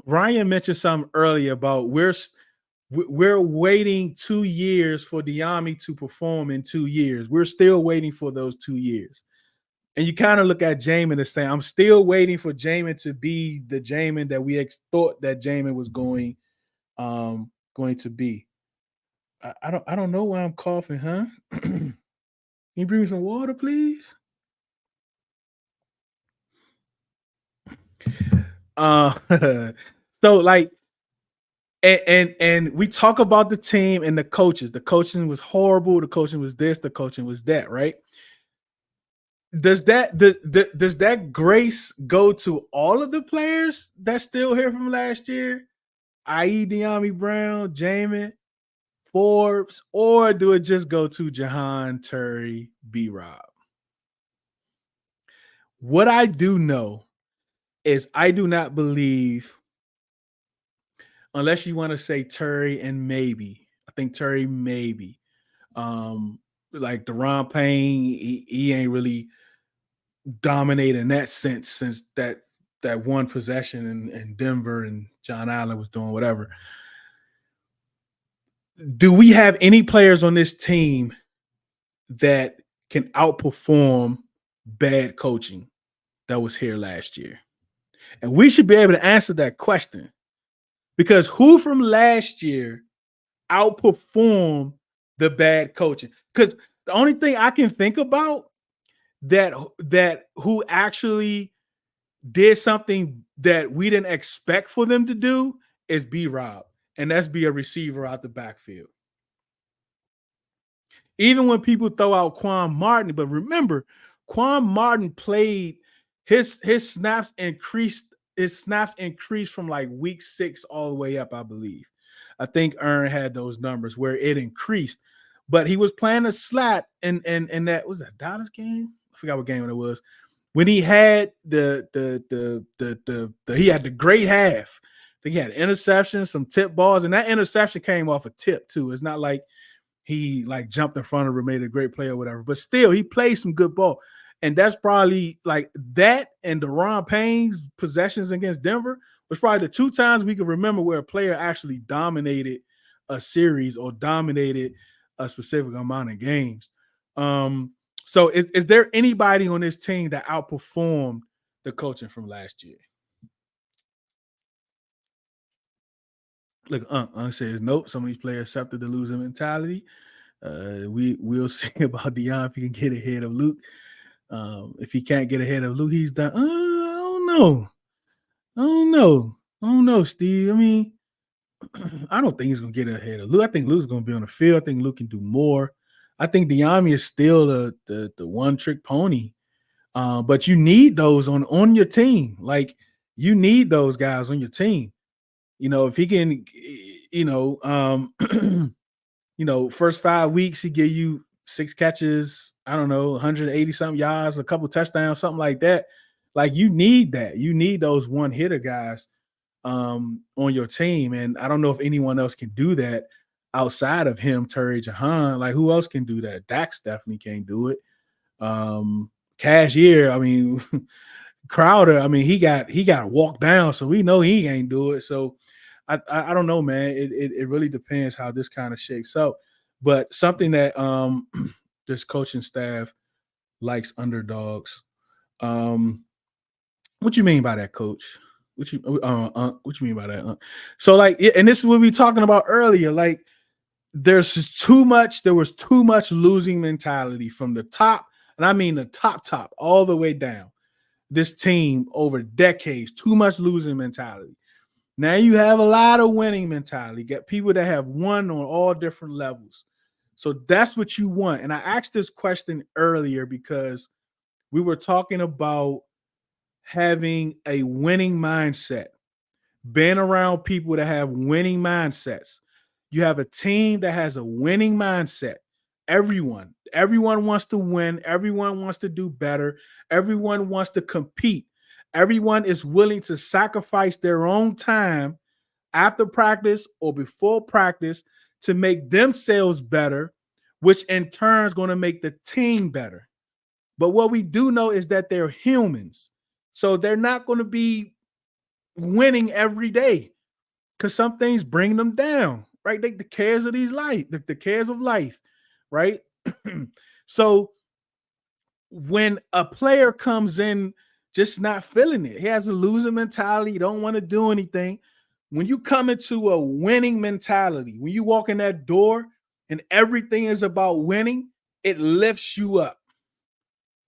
Ryan mentioned something earlier about we're waiting 2 years for De'Ami to perform in 2 years. We're still waiting for those 2 years. And you kind of look at Jamin and say, I'm still waiting for Jamin to be the Jamin that we thought that Jamin was going to be. I don't know why I'm coughing, huh? Can you bring me some water, please? So like, and we talk about the team and the coaches. The coaching was horrible. The coaching was this. The coaching was that. Right? Does that grace go to all of the players that's still here from last year, i.e., De'Ami Brown, Jamin, Forbes, or do it just go to Jahan, Terry, B-Rob? What I do know is I do not believe, unless you want to say Terry and maybe, I think Terry maybe, like Deron Payne, he ain't really dominated in that sense since that one possession in Denver and John Allen was doing whatever. Do we have any players on this team that can outperform bad coaching that was here last year? And we should be able to answer that question, because who from last year outperformed the bad coaching? Because the only thing I can think about that who actually did something that we didn't expect for them to do is B-Rob, and that's be a receiver out the backfield. Even when people throw out Quan Martin, but remember, Quan Martin played his snaps increased. His snaps increased from like week 6 all the way up, I believe. I think Ern had those numbers where it increased, but he was playing a slot and that was that Dallas game. I forgot what game it was. When he had he had the great half. I think he had interceptions, some tip balls, and that interception came off a tip too. It's not like he like jumped in front of her, made a great play or whatever, but still he played some good ball. And that's probably like that and Deron Payne's possessions against Denver was probably the 2 times we can remember where a player actually dominated a series or dominated a specific amount of games. So is there anybody on this team that outperformed the coaching from last year? Look, says nope. Some of these players accepted the losing mentality. We'll see about Deion if he can get ahead of Luke. If he can't get ahead of Luke, he's done. I don't know, Steve. I mean, I don't think he's gonna get ahead of Luke. I think Luke's gonna be on the field. I think Luke can do more. I think De'Ami is still the one trick pony. But you need those on your team. Like you need those guys on your team. You know, if he can, first 5 weeks he give you 6 catches, I don't know, 180 something yards, a couple touchdowns, something like that. Like you need that. You need those one hitter guys on your team. And I don't know if anyone else can do that outside of him, Terry, Jahan. Like who else can do that? Dax definitely can't do it. Cashier, I mean, Crowder, I mean, he got walked down, so we know he ain't do it. So I don't know, man. It really depends how this kind of shakes out. But something that this coaching staff likes underdogs. What you mean by that, Coach? What you mean by that? So like, and this is what we were talking about earlier. Like, there was too much losing mentality from the top, and I mean the top, all the way down. This team over decades, too much losing mentality. Now you have a lot of winning mentality. You got people that have won on all different levels. So that's what you want. And I asked this question earlier because we were talking about having a winning mindset, being around people that have winning mindsets. You have a team that has a winning mindset. Everyone wants to win. Everyone wants to do better. Everyone wants to compete. Everyone is willing to sacrifice their own time after practice or before practice to make themselves better, which in turn is going to make the team better. But what we do know is that they're humans. So they're not going to be winning every day because some things bring them down, right? The cares of these life, the cares of life, right? So when a player comes in just not feeling it, he has a losing mentality, you don't want to do anything. When you come into a winning mentality, when you walk in that door, and everything is about winning, it lifts you up.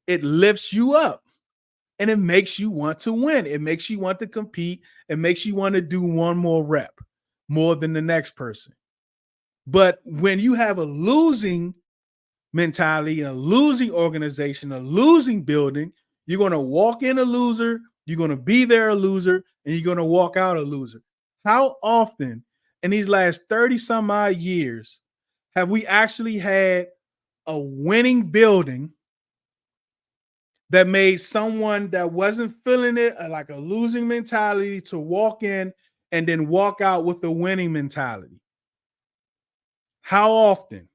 It lifts you up. And it makes you want to win. It makes you want to compete. It makes you want to do one more rep more than the next person. But when you have a losing mentality, a losing organization, a losing building, you're going to walk in a loser, you're going to be there a loser, and you're going to walk out a loser. How often in these last 30 some odd years have we actually had a winning building that made someone that wasn't feeling it, like a losing mentality, to walk in and then walk out with a winning mentality? How often?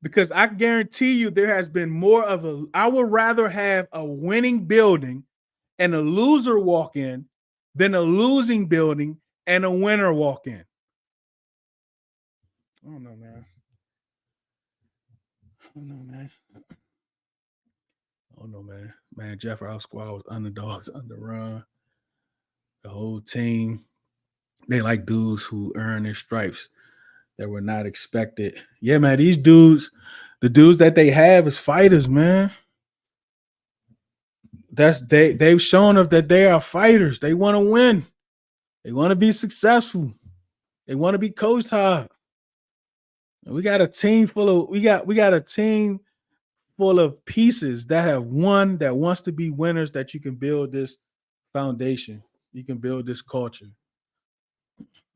Because I guarantee you there has been more of a, I would rather have a winning building and a loser walk in than a losing building and a winner walk in. I don't know, man. Man, Jeff, our squad was underdogs, underrun. The whole team, they like dudes who earn their stripes that were not expected. Yeah, man, these dudes, the dudes that they have is fighters, man. They've shown us that they are fighters. They want to win. They want to be successful. They want to be coached hard. And we got a team full of pieces that have won, that wants to be winners, that you can build this foundation. You can build this culture.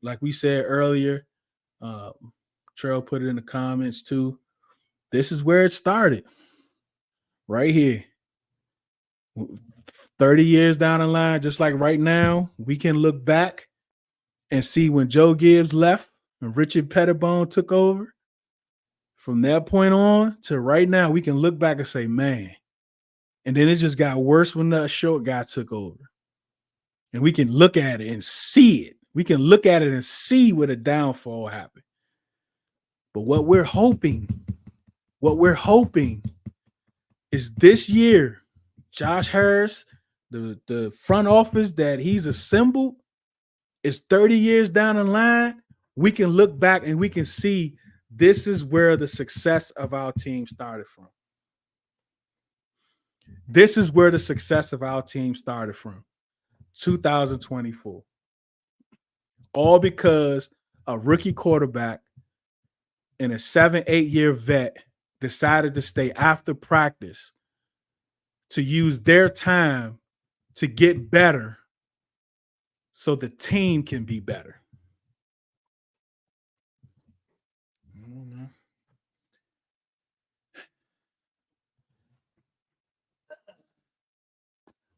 Like we said earlier, Trell put it in the comments too. This is where it started. Right here. 30 years down the line, just like right now, we can look back and see when Joe Gibbs left and Richard Pettibone took over. From that point on to right now, we can look back and say, man. And then it just got worse when the short guy took over. And we can look at it and see it. We can look at it and see where the downfall happened. But what we're hoping is this year, Josh Harris, the front office that he's assembled, is 30 years down the line. We can look back and we can see this is where the success of our team started from. This is where the success of our team started from. 2024. All because a rookie quarterback and a 7-8 year vet decided to stay after practice to use their time to get better so the team can be better.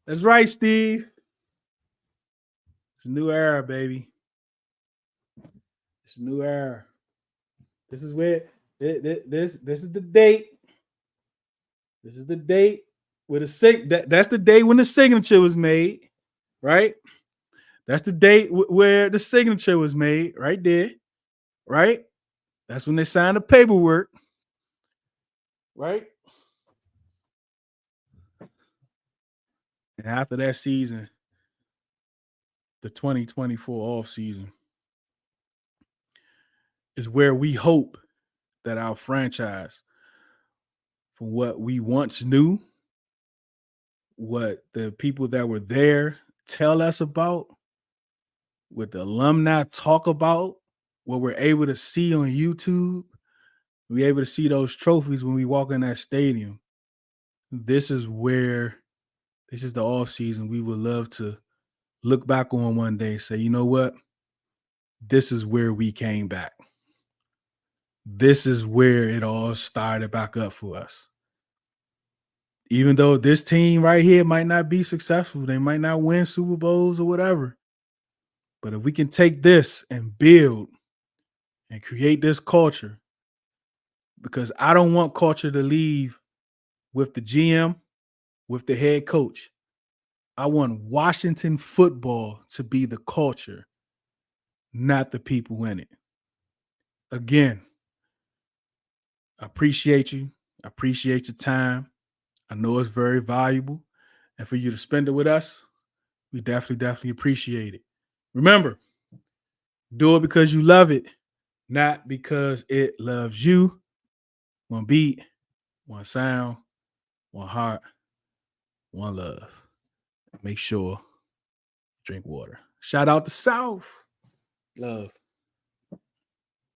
That's right, Steve. It's a new era, baby. It's a new era. This is where this is the date. This is the date where that's the day when the signature was made, right? That's the date where the signature was made, right there, right? That's when they signed the paperwork, right? And after that season, the 2024 offseason is where we hope that our franchise, from what we once knew, what the people that were there tell us about, what the alumni talk about, what we're able to see on YouTube, we're able to see those trophies when we walk in that stadium. This is the offseason we would love to look back on one day and say, you know what? This is where we came back. This is where it all started back up for us. Even though this team right here might not be successful, they might not win Super Bowls or whatever. But if we can take this and build and create this culture, because I don't want culture to leave with the GM, with the head coach. I want Washington football to be the culture, not the people in it. Again, I appreciate you. I appreciate your time. I know it's very valuable. And for you to spend it with us, we definitely appreciate it. Remember, do it because you love it, not because it loves you. One beat, one sound, one heart, one love. Make sure drink water. Shout out to South. Love.